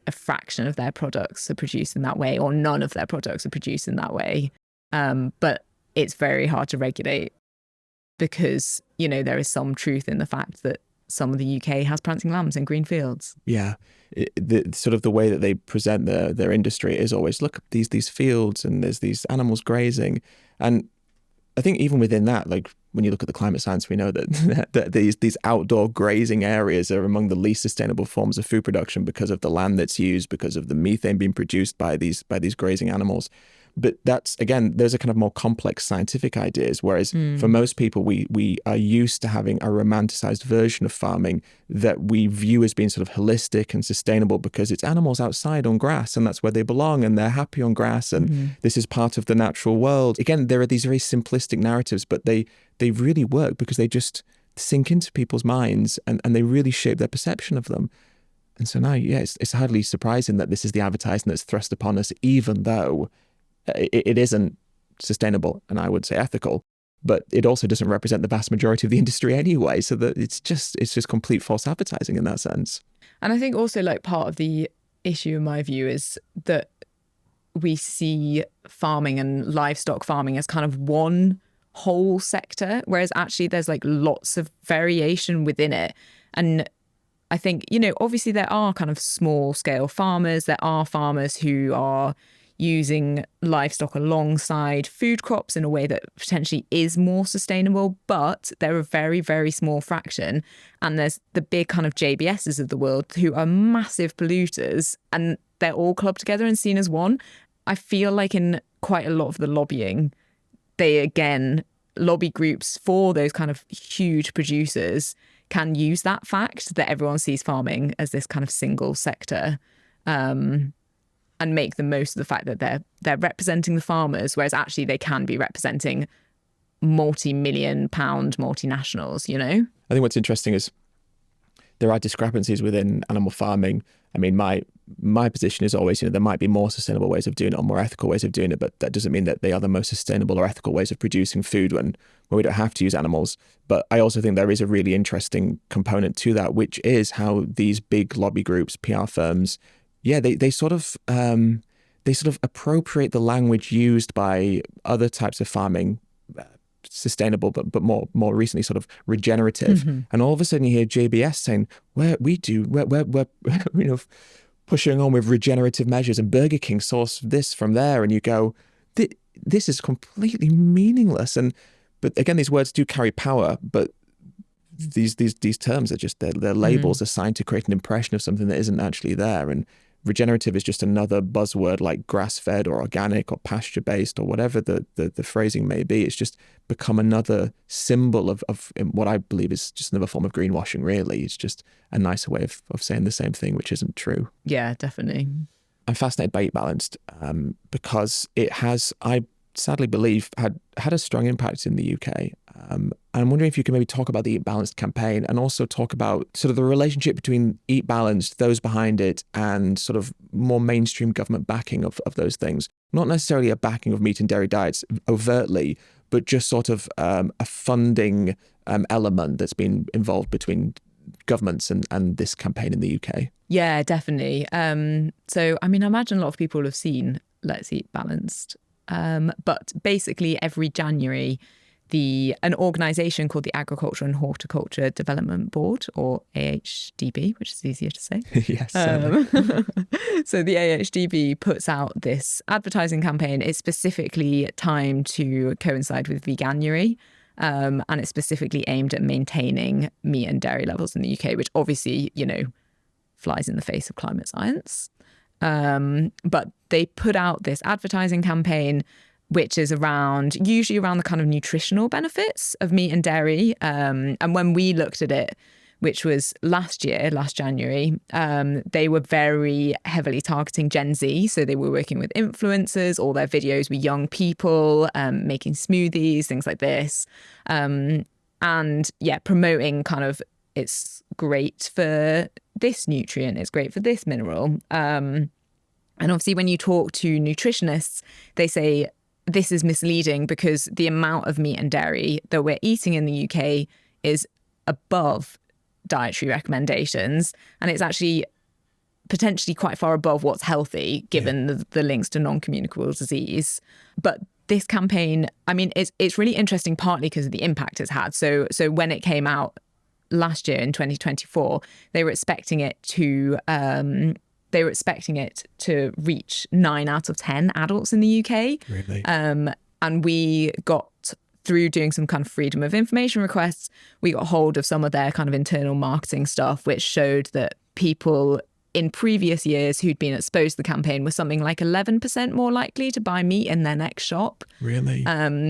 a fraction of their products are produced in that way, or none of their products are produced in that way. But it's very hard to regulate because, you know, there is some truth in the fact that some of the UK has prancing lambs in green fields. Yeah. The way that they present their industry is always, look, these fields and there's these animals grazing. And I think even within that, like when you look at the climate science, we know that these outdoor grazing areas are among the least sustainable forms of food production because of the land that's used, because of the methane being produced by these grazing animals. But that's, again, those are kind of more complex scientific ideas, whereas for most people, we are used to having a romanticized version of farming that we view as being sort of holistic and sustainable because it's animals outside on grass and that's where they belong and they're happy on grass and this is part of the natural world. Again, there are these very simplistic narratives, but they really work because they just sink into people's minds and they really shape their perception of them. And so now, yeah, it's hardly surprising that this is the advertising that's thrust upon us, even though it isn't sustainable and I would say ethical, but it also doesn't represent the vast majority of the industry anyway. So that it's just complete false advertising in that sense. And I think also like part of the issue in my view is that we see farming and livestock farming as kind of one whole sector, whereas actually there's like lots of variation within it. And I think, you know, obviously there are kind of small scale farmers, there are farmers who are using livestock alongside food crops in a way that potentially is more sustainable, but they're a very, very small fraction. And there's the big kind of JBSs of the world who are massive polluters and they're all clubbed together and seen as one. I feel like in quite a lot of the lobbying, lobby groups for those kind of huge producers can use that fact that everyone sees farming as this kind of single sector. And make the most of the fact that they're representing the farmers, whereas actually they can be representing multi-million-pound multinationals, you know? I think what's interesting is there are discrepancies within animal farming. I mean, my my position is always, there might be more sustainable ways of doing it or more ethical ways of doing it, but that doesn't mean that they are the most sustainable or ethical ways of producing food when we don't have to use animals. But I also think there is a really interesting component to that, which is how these big lobby groups, PR firms, they sort of appropriate the language used by other types of farming, sustainable, but more recently sort of regenerative. And all of a sudden you hear JBS saying, we're pushing on with regenerative measures, and Burger King source this from there, and you go, this is completely meaningless. But again, these words do carry power, but these terms are just they're labels assigned to create an impression of something that isn't actually there. And regenerative is just another buzzword like grass-fed or organic or pasture-based or whatever the phrasing may be. It's just become another symbol of what I believe is just another form of greenwashing, really. It's just a nicer way of saying the same thing, which isn't true. Yeah, definitely. I'm fascinated by Eat Balanced because it has, I sadly believe, had a strong impact in the UK. And I'm wondering if you can maybe talk about the Eat Balanced campaign and also talk about sort of the relationship between Eat Balanced, those behind it, and sort of more mainstream government backing of those things. Not necessarily a backing of meat and dairy diets overtly, but just sort of a funding element that's been involved between governments and this campaign in the UK. Yeah, definitely. So, I mean, I imagine a lot of people have seen Let's Eat Balanced. But basically every January, an organisation called the Agriculture and Horticulture Development Board, or AHDB, which is easier to say. Yes. So the AHDB puts out this advertising campaign. It's specifically timed to coincide with Veganuary, and it's specifically aimed at maintaining meat and dairy levels in the UK, which obviously, flies in the face of climate science. But they put out this advertising campaign, which is usually around the kind of nutritional benefits of meat and dairy. And when we looked at it, which was last January, they were very heavily targeting Gen Z. So they were working with influencers. All their videos were young people making smoothies, things like this. And promoting kind of, it's great for this nutrient, it's great for this mineral. And obviously when you talk to nutritionists, they say this is misleading because the amount of meat and dairy that we're eating in the UK is above dietary recommendations. And it's actually potentially quite far above what's healthy, given the links to non-communicable disease. But this campaign, I mean, it's really interesting, partly because of the impact it's had. So when it came out last year in 2024, they were expecting it to reach 9 out of 10 adults in the UK. Really? And we got, through doing some kind of freedom of information requests, we got hold of some of their kind of internal marketing stuff, which showed that people in previous years who'd been exposed to the campaign were something like 11% more likely to buy meat in their next shop. Really?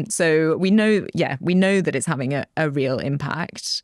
So we know that it's having a real impact.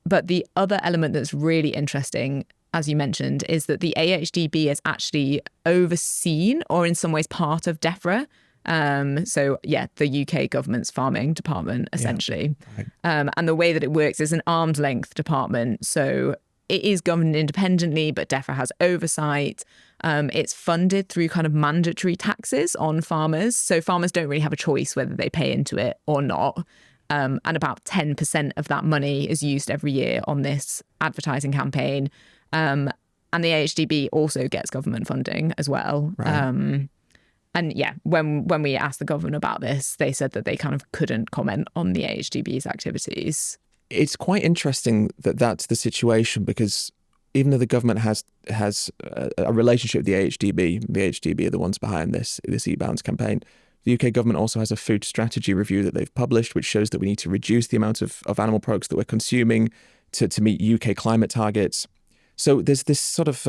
But the other element that's really interesting, as you mentioned, is that the AHDB is actually overseen, or in some ways part of DEFRA. The UK government's farming department, essentially. Yeah, right. And the way that it works is an arm's length department. So it is governed independently, but DEFRA has oversight. It's funded through kind of mandatory taxes on farmers. So farmers don't really have a choice whether they pay into it or not. And about 10% of that money is used every year on this advertising campaign. And the AHDB also gets government funding as well. Right. When we asked the government about this, they said that they kind of couldn't comment on the AHDB's activities. It's quite interesting that that's the situation, because even though the government has a relationship with the AHDB are the ones behind this Eat Balanced campaign. The UK government also has a food strategy review that they've published, which shows that we need to reduce the amount of animal products that we're consuming to meet UK climate targets. So there's this sort of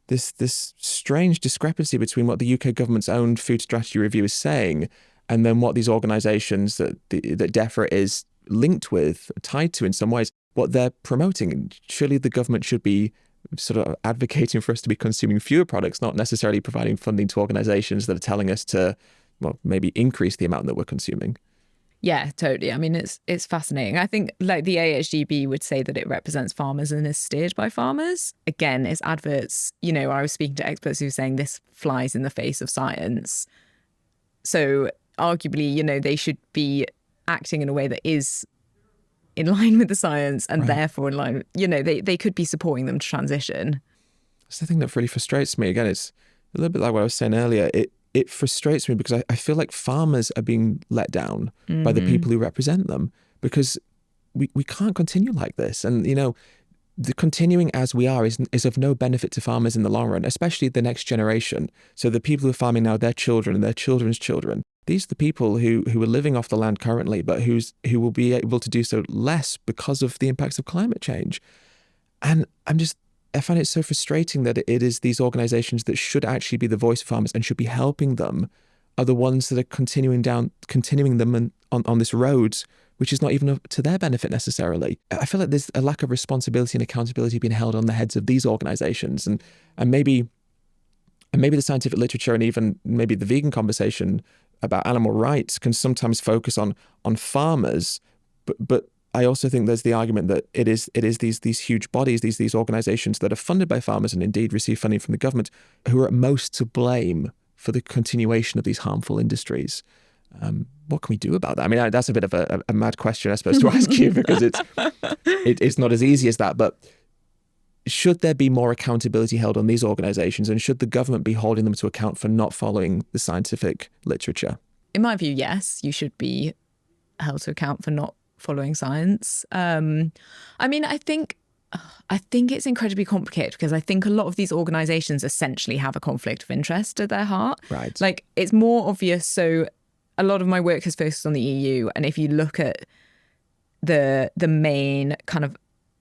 this strange discrepancy between what the UK government's own food strategy review is saying and then what these organisations that DEFRA is linked with, tied to in some ways, what they're promoting. Surely the government should be sort of advocating for us to be consuming fewer products, not necessarily providing funding to organisations that are telling us to, well, maybe increase the amount that we're consuming. Yeah, totally. I mean, it's fascinating. I think like the AHDB would say that it represents farmers and is steered by farmers. Again, it's adverts. You know, I was speaking to experts who were saying this flies in the face of science. So arguably, you know, they should be acting in a way that is in line with the science and therefore in line, you know, they could be supporting them to transition. That's the thing that really frustrates me. Again, it's a little bit like what I was saying earlier. It frustrates me because I feel like farmers are being let down by the people who represent them, because we can't continue like this. And, you know, the continuing as we are is of no benefit to farmers in the long run, especially the next generation. So the people who are farming now, their children and their children's children, these are the people who are living off the land currently, but who will be able to do so less because of the impacts of climate change. And I find it so frustrating that it is these organizations that should actually be the voice of farmers and should be helping them are the ones that are continuing them on this road, which is not even to their benefit necessarily. I feel like there's a lack of responsibility and accountability being held on the heads of these organizations, and maybe the scientific literature and even maybe the vegan conversation about animal rights can sometimes focus on farmers, but I also think there's the argument that it is these huge bodies, these organizations that are funded by farmers and indeed receive funding from the government, who are at most to blame for the continuation of these harmful industries. What can we do about that? I mean, that's a bit of a mad question, I suppose, to ask you, because it's not as easy as that. But should there be more accountability held on these organizations, and should the government be holding them to account for not following the scientific literature? In my view, yes, you should be held to account for not following science. I mean, I think it's incredibly complicated, because I think a lot of these organizations essentially have a conflict of interest at their heart. Right. Like, it's more obvious. So a lot of my work has focused on the EU. And if you look at the main kind of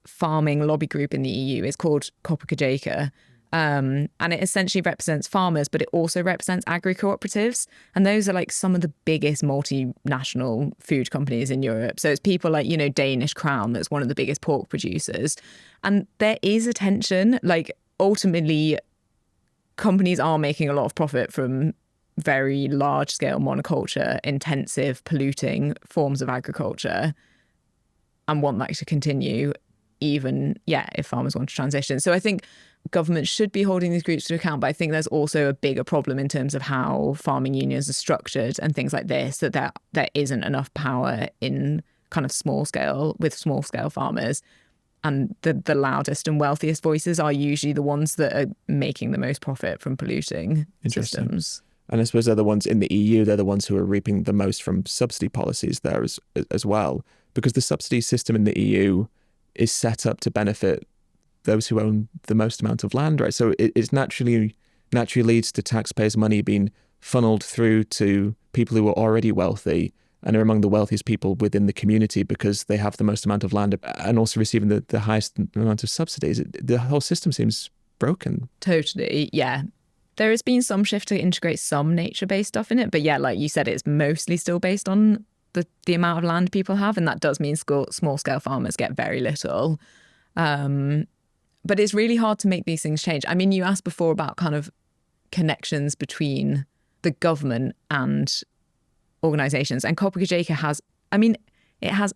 farming lobby group in the EU, it's called Populist. And it essentially represents farmers, but it also represents agri-cooperatives. And those are like some of the biggest multinational food companies in Europe. So it's people like, you know, Danish Crown, that's one of the biggest pork producers. And there is a tension. Like, ultimately, companies are making a lot of profit from very large scale monoculture, intensive, polluting forms of agriculture, and want that to continue, even, if farmers want to transition. So I think government should be holding these groups to account, but I think there's also a bigger problem in terms of how farming unions are structured and things like this, that there isn't enough power in kind of small scale farmers. And the loudest and wealthiest voices are usually the ones that are making the most profit from polluting systems. And I suppose they're the ones in the EU, they're the ones who are reaping the most from subsidy policies there as well, because the subsidy system in the EU is set up to benefit those who own the most amount of land, right? So it's naturally leads to taxpayers' money being funneled through to people who are already wealthy and are among the wealthiest people within the community, because they have the most amount of land and also receiving the highest amount of subsidies. The whole system seems broken. Totally, yeah. There has been some shift to integrate some nature-based stuff in it, but yeah, like you said, it's mostly still based on the amount of land people have, and that does mean small-scale farmers get very little. But it's really hard to make these things change. I mean, you asked before about kind of connections between the government and organisations, and Kopacajeka has, I mean, it has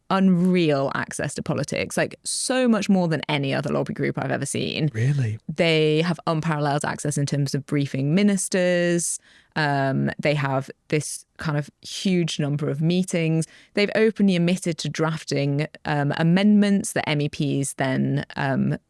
unreal access to politics, like so much more than any other lobby group I've ever seen. Really? They have unparalleled access in terms of briefing ministers. They have this kind of huge number of meetings. They've openly admitted to drafting amendments that MEPs then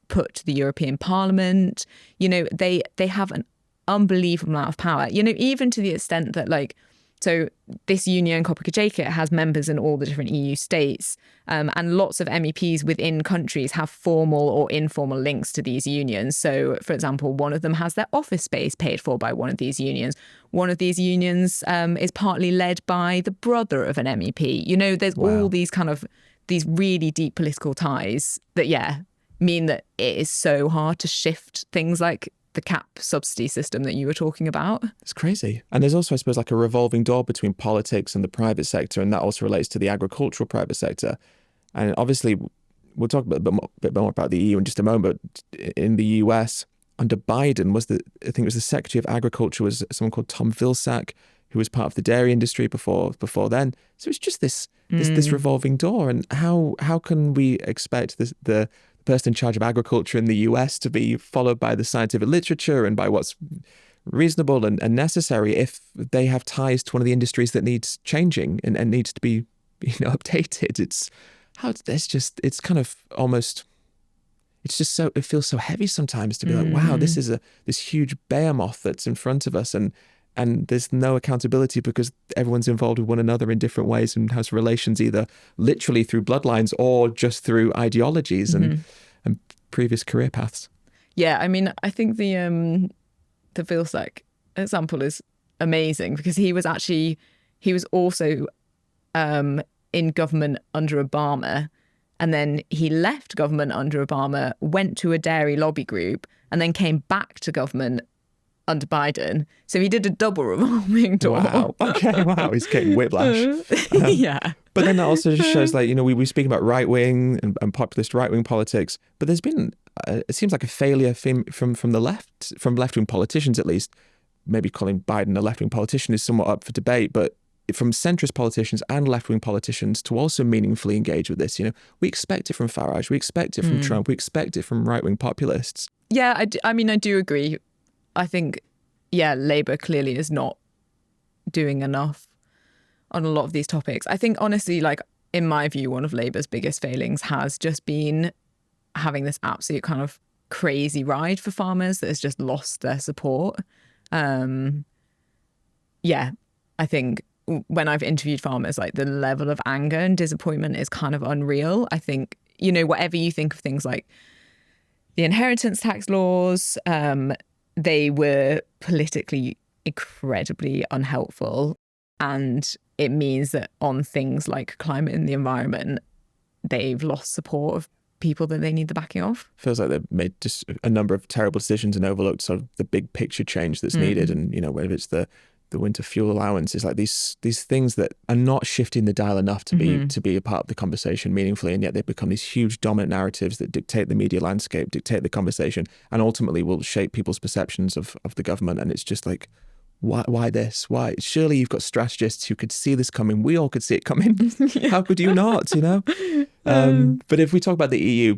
put to the European Parliament. You know, they have an unbelievable amount of power, you know, even to the extent that, like, so this union, Kopacajeka, has members in all the different EU states, and lots of MEPs within countries have formal or informal links to these unions. So, for example, one of them has their office space paid for by one of these unions. One of these unions is partly led by the brother of an MEP. You know, there's all these kind of, these really deep political ties that, mean that it is so hard to shift things like the cap subsidy system that you were talking about. It's crazy. And there's also, I suppose, like a revolving door between politics and the private sector, and that also relates to the agricultural private sector. And obviously, we'll talk a bit more about the EU in just a moment, but in the US, under Biden, I think it was the Secretary of Agriculture was someone called Tom Vilsack, who was part of the dairy industry before then. So it's just this revolving door. And how can we expect the person in charge of agriculture in the US to be followed by the scientific literature and by what's reasonable and necessary if they have ties to one of the industries that needs changing and needs to be updated? It's kind of almost, it's just so, it feels so heavy sometimes to be like, wow, this is this huge behemoth that's in front of us, and there's no accountability because everyone's involved with one another in different ways and has relations either literally through bloodlines or just through ideologies and previous career paths. Yeah, I mean, I think the Vilsack example is amazing because he was also in government under Obama, and then he left government under Obama, went to a dairy lobby group, and then came back to government under Biden. So he did a double revolving door. Wow. Okay, wow. He's getting whiplash. Yeah. But then that also just shows, like, we speak about right-wing and populist right-wing politics, but there's been, it seems like a failure from the left, from left-wing politicians at least. Maybe calling Biden a left-wing politician is somewhat up for debate, but from centrist politicians and left-wing politicians to also meaningfully engage with this. We expect it from Farage, we expect it from Trump, we expect it from right-wing populists. Yeah, I mean, I do agree. I think, yeah, Labour clearly is not doing enough on a lot of these topics. I think, honestly, like, in my view, one of Labour's biggest failings has just been having this absolute kind of crazy ride for farmers that has just lost their support. Yeah, I think when I've interviewed farmers, like, the level of anger and disappointment is kind of unreal. I think, whatever you think of things like the inheritance tax laws, they were politically incredibly unhelpful. And it means that on things like climate and the environment, they've lost support of people that they need the backing of. Feels like they've made just a number of terrible decisions and overlooked sort of the big picture change that's needed. And, whether it's the winter fuel allowance, is like these things that are not shifting the dial enough to be a part of the conversation meaningfully, and yet they become these huge dominant narratives that dictate the media landscape, dictate the conversation, and ultimately will shape people's perceptions of the government. And it's just like, why this? Why? Surely you've got strategists who could see this coming. We all could see it coming. How could you not, But if we talk about the EU,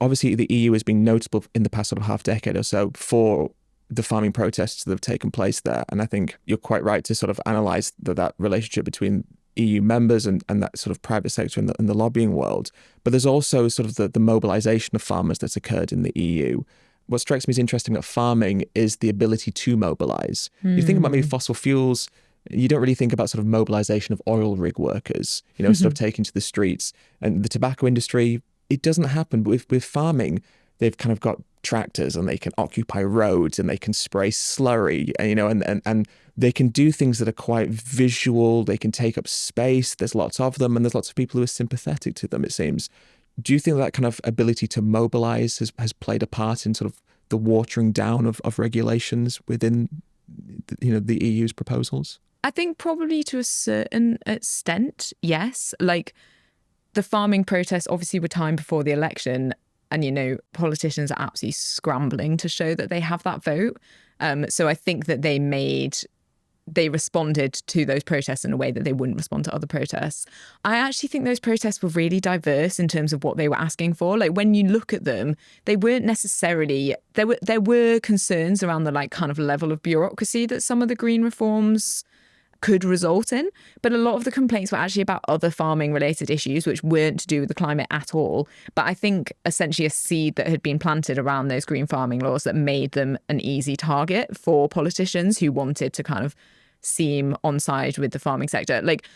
obviously the EU has been notable in the past sort of half decade or so for the farming protests that have taken place there. And I think you're quite right to sort of analyse that relationship between EU members and that sort of private sector in the lobbying world. But there's also sort of the mobilisation of farmers that's occurred in the EU. What strikes me as interesting about farming is the ability to mobilise. You think about maybe fossil fuels, you don't really think about sort of mobilisation of oil rig workers, sort of taken to the streets. And the tobacco industry, it doesn't happen. But with farming, they've kind of got tractors and they can occupy roads and they can spray slurry, and they can do things that are quite visual. They can take up space. There's lots of them, and there's lots of people who are sympathetic to them, it seems. Do you think that kind of ability to mobilise has played a part in sort of the watering down of regulations within the EU's proposals? I think probably to a certain extent, yes. Like, the farming protests obviously were timed before the election, and politicians are absolutely scrambling to show that they have that vote. So I think that they responded to those protests in a way that they wouldn't respond to other protests. I actually think those protests were really diverse in terms of what they were asking for. Like, when you look at them, they weren't necessarily, there were concerns around the like kind of level of bureaucracy that some of the green reforms could result in. But a lot of the complaints were actually about other farming related issues, which weren't to do with the climate at all. But I think essentially a seed that had been planted around those green farming laws that made them an easy target for politicians who wanted to kind of seem on side with the farming sector. Like,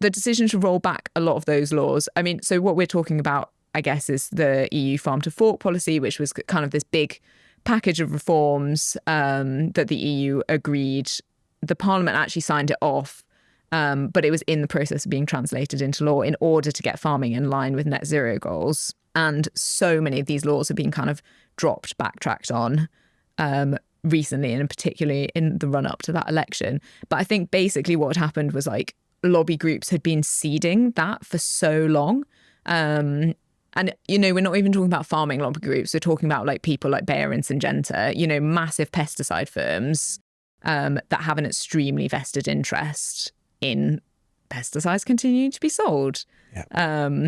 the decision to roll back a lot of those laws. I mean, so what we're talking about, I guess, is the EU farm to fork policy, which was kind of this big package of reforms that the EU agreed. The Parliament actually signed it off, but it was in the process of being translated into law in order to get farming in line with net zero goals. And so many of these laws have been kind of dropped, backtracked on recently, and particularly in the run up to that election. But I think basically what had happened was, like, lobby groups had been seeding that for so long. And, we're not even talking about farming lobby groups. We're talking about like people like Bayer and Syngenta, massive pesticide firms that have an extremely vested interest in pesticides continuing to be sold. Yeah.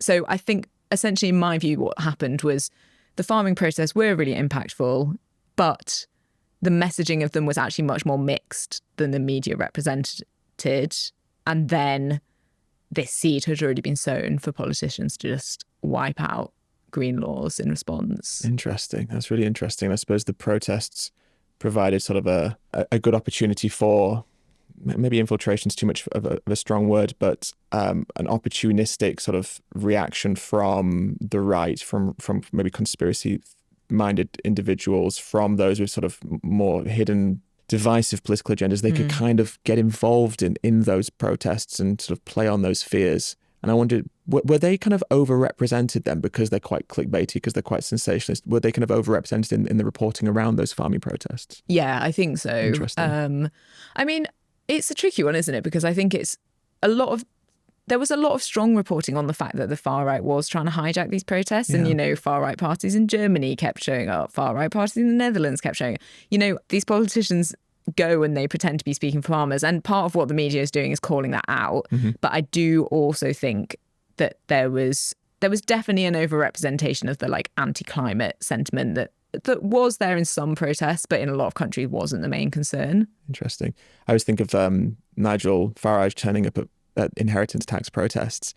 So I think essentially, in my view, what happened was the farming protests were really impactful, but the messaging of them was actually much more mixed than the media represented. And then this seed had already been sown for politicians to just wipe out green laws in response. Interesting. That's really interesting. I suppose the protests provided sort of a good opportunity for, maybe infiltration is too much of a strong word, but an opportunistic sort of reaction from the right, from maybe conspiracy-minded individuals, from those with sort of more hidden divisive political agendas. They could kind of get involved in those protests and sort of play on those fears. And I wondered, were they kind of overrepresented then, because they're quite clickbaity, because they're quite sensationalist? Were they kind of overrepresented in the reporting around those farming protests? Yeah, I think so. Interesting. I mean, it's a tricky one, isn't it? Because I think there was a lot of strong reporting on the fact that the far right was trying to hijack these protests. Yeah. And, you know, far right parties in Germany kept showing up. Far right parties in the Netherlands kept showing up. You know, these politicians go and they pretend to be speaking for farmers. And part of what the media is doing is calling that out. But I do also think that there was definitely an overrepresentation of the like anti-climate sentiment that was there in some protests, but in a lot of countries wasn't the main concern. Interesting. I always think of Nigel Farage turning up at inheritance tax protests.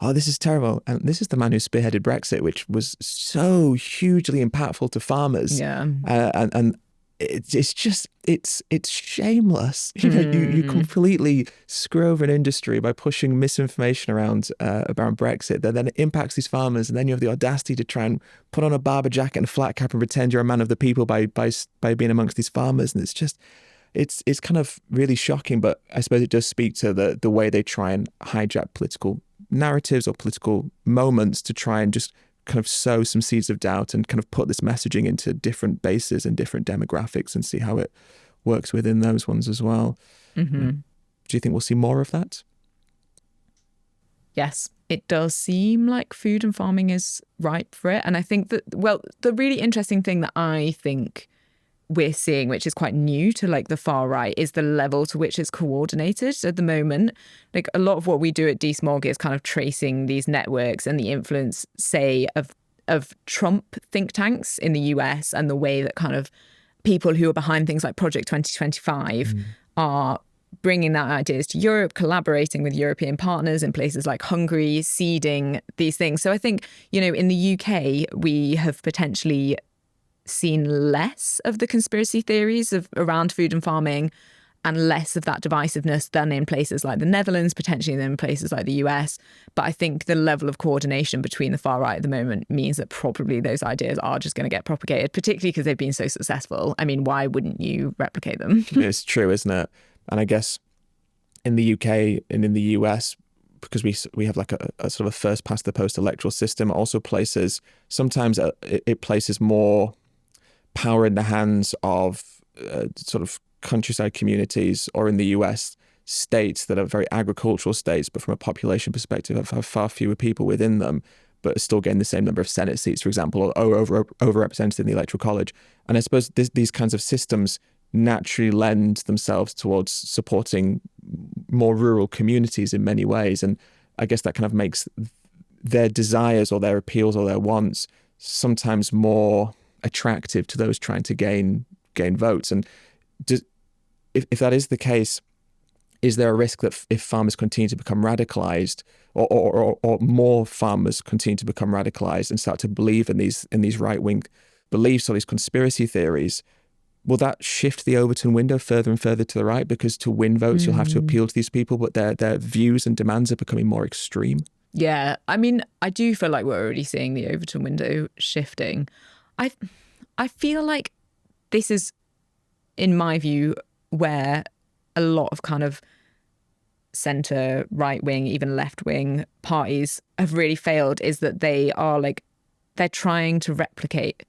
Oh, this is terrible. And this is the man who spearheaded Brexit, which was so hugely impactful to farmers. Yeah. And it's shameless. You know, you completely screw over an industry by pushing misinformation around about Brexit that then impacts these farmers, and then you have the audacity to try and put on a Barber jacket and a flat cap and pretend you're a man of the people by being amongst these farmers. And it's just, it's kind of really shocking. But I suppose it does speak to the way they try and hijack political narratives or political moments to try and just kind of sow some seeds of doubt and kind of put this messaging into different bases and different demographics and see how it works within those ones as well. Do you think we'll see more of that? Yes, it does seem like food and farming is ripe for it. And I think that, well, the really interesting thing that I think we're seeing, which is quite new to like the far right, is the level to which it's coordinated at the moment. Like a lot of what we do at DeSmog is kind of tracing these networks and the influence, say, of Trump think tanks in the US, and the way that kind of people who are behind things like Project 2025 are bringing that ideas to Europe, collaborating with European partners in places like Hungary, seeding these things. So I think, you know, in the UK, we have potentially seen less of the conspiracy theories around food and farming and less of that divisiveness than in places like the Netherlands, potentially than in places like the US. But I think the level of coordination between the far right at the moment means that probably those ideas are just going to get propagated, particularly because they've been so successful. I mean, why wouldn't you replicate them? It's true, isn't it? And I guess in the UK and in the US, because we have like a sort of a first past the post electoral system, also places, sometimes it places more power in the hands of sort of countryside communities, or in the US, states that are very agricultural states, but from a population perspective have far fewer people within them, but still gain the same number of Senate seats, for example, or overrepresented in the Electoral College. And I suppose these kinds of systems naturally lend themselves towards supporting more rural communities in many ways. And I guess that kind of makes their desires or their appeals or their wants sometimes more attractive to those trying to gain votes. And if that is the case, is there a risk that if farmers continue to become radicalized, or more farmers continue to become radicalized and start to believe in these right-wing beliefs or these conspiracy theories, will that shift the Overton window further and further to the right? Because to win votes, you'll have to appeal to these people, but their views and demands are becoming more extreme. Yeah, I mean, I do feel like we're already seeing the Overton window shifting. I feel like this is, in my view, where a lot of kind of centre, right-wing, even left-wing parties have really failed, is that they're trying to replicate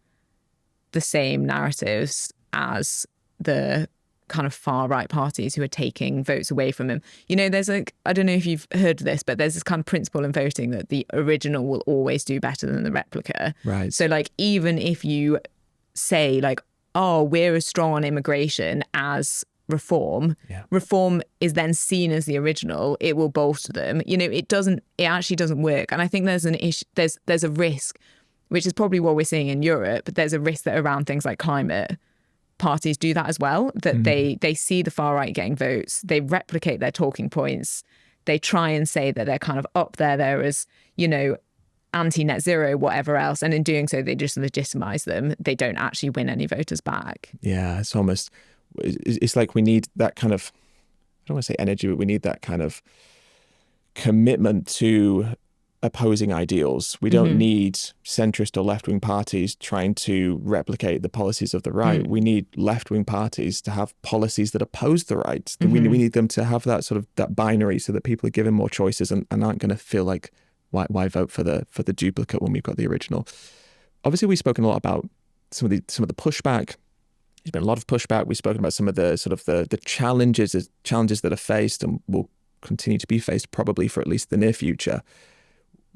the same narratives as the kind of far-right parties who are taking votes away from them. You know, there's I don't know if you've heard this, but there's this kind of principle in voting that the original will always do better than the replica. Right. So like, even if you say like, oh, we're as strong on immigration as reform. Reform is then seen as the original. It will bolster them. It actually doesn't work. And I think there's an issue, there's a risk, which is probably what we're seeing in Europe, but there's a risk that around things like climate, parties do that as well, that they see the far right getting votes, they replicate their talking points, they try and say that they're kind of up there as, anti-net zero, whatever else. And in doing so, they just legitimize them. They don't actually win any voters back. Yeah, it's like we need that kind of, I don't want to say energy, but we need that kind of commitment to opposing ideals. We don't need centrist or left-wing parties trying to replicate the policies of the right. We need left-wing parties to have policies that oppose the right. We need them to have that sort of that binary so that people are given more choices and aren't going to feel like, why vote for the duplicate when we've got the original? Obviously, we've spoken a lot about some of the pushback. There's been a lot of pushback. We've spoken about some of the sort of the challenges that are faced and will continue to be faced probably for at least the near future.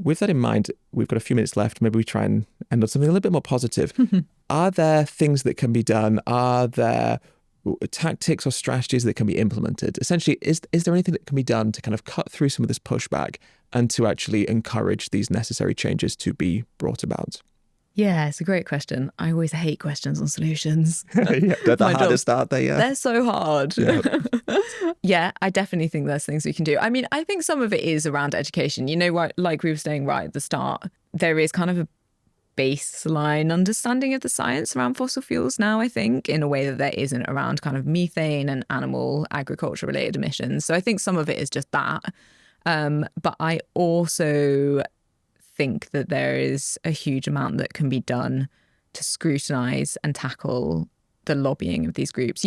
With that in mind, we've got a few minutes left. Maybe we try and end on something a little bit more positive. Are there things that can be done? Are there tactics or strategies that can be implemented? Essentially, is there anything that can be done to kind of cut through some of this pushback and to actually encourage these necessary changes to be brought about? Yeah, it's a great question. I always hate questions on solutions. Yeah, they're the hardest, aren't they? Yeah. They're so hard. Yeah. Yeah, I definitely think there's things we can do. I mean, I think some of it is around education. Like we were saying right at the start, there is kind of a baseline understanding of the science around fossil fuels now, I think, in a way that there isn't around kind of methane and animal agriculture related emissions. So I think some of it is just that. But I also think that there is a huge amount that can be done to scrutinise and tackle the lobbying of these groups.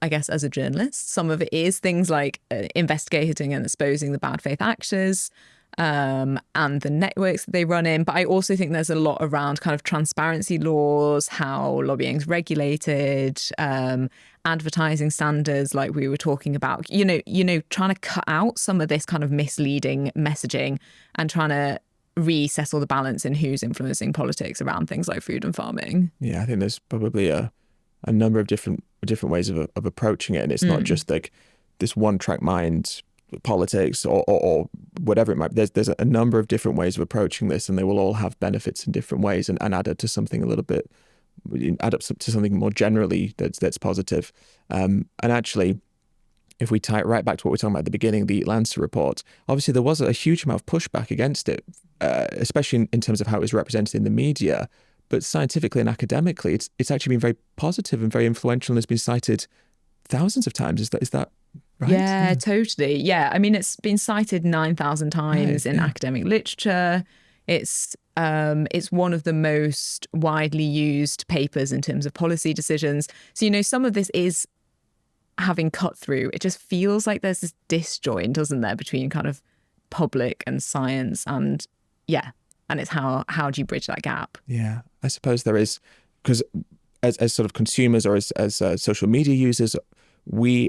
I guess as a journalist, some of it is things like investigating and exposing the bad faith actors and the networks that they run in. But I also think there's a lot around kind of transparency laws, how lobbying is regulated, advertising standards, like we were talking about, trying to cut out some of this kind of misleading messaging and trying to resettle the balance in who's influencing politics around things like food and farming. Yeah, I think there's probably a number of different ways of approaching it, and it's not just like this one track mind politics or whatever it might be. There's a number of different ways of approaching this, and they will all have benefits in different ways and add up to something to something more generally that's positive. And actually, if we tie it right back to what we were talking about at the beginning, the EAT-Lancet report, obviously there was a huge amount of pushback against it, especially in terms of how it was represented in the media. But scientifically and academically, it's actually been very positive and very influential and has been cited thousands of times. Is that right? Yeah, totally. Yeah, I mean, it's been cited 9,000 times in academic literature. It's one of the most widely used papers in terms of policy decisions. So, some of this is having cut through. It just feels like there's this disjoint, doesn't there, between kind of public and science and it's how do you bridge that gap? Yeah, I suppose there is, because as sort of consumers or as social media users, we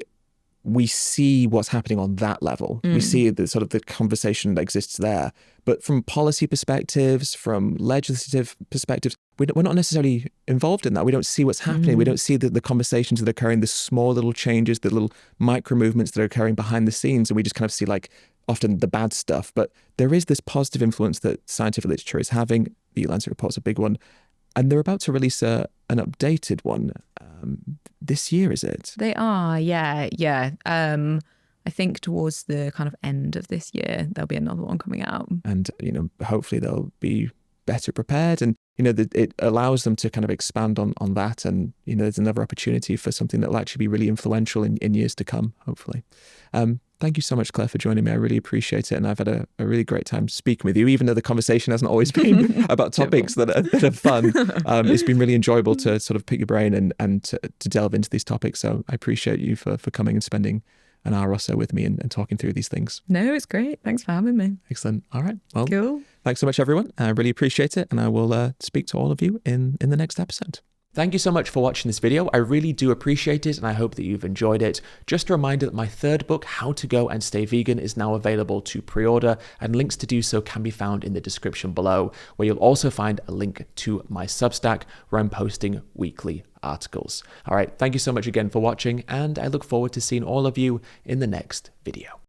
see what's happening on that level. We see the sort of the conversation that exists there. But from policy perspectives, from legislative perspectives, we're not necessarily involved in that. We don't see what's happening. We don't see the conversations that are occurring, the small little changes, the little micro movements that are occurring behind the scenes. And we just kind of see like often the bad stuff. But there is this positive influence that scientific literature is having. The EAT-Lancet report's a big one. And they're about to release an updated one this year, is it? They are, yeah. I think towards the kind of end of this year, there'll be another one coming out. And, hopefully they'll be better prepared. And, it allows them to kind of expand on that. And, there's another opportunity for something that will actually be really influential in years to come, hopefully. Thank you so much, Claire, for joining me. I really appreciate it. And I've had a really great time speaking with you, even though the conversation hasn't always been about topics that are fun. It's been really enjoyable to sort of pick your brain and to delve into these topics. So I appreciate you for coming and spending an hour or so with me and talking through these things. No, it's great. Thanks for having me. Excellent. All right. Well, cool. Thanks so much, everyone. I really appreciate it. And I will speak to all of you in the next episode. Thank you so much for watching this video. I really do appreciate it and I hope that you've enjoyed it. Just a reminder that my third book, How to Go and Stay Vegan, is now available to pre-order, and links to do so can be found in the description below, where you'll also find a link to my Substack where I'm posting weekly articles. All right, thank you so much again for watching, and I look forward to seeing all of you in the next video.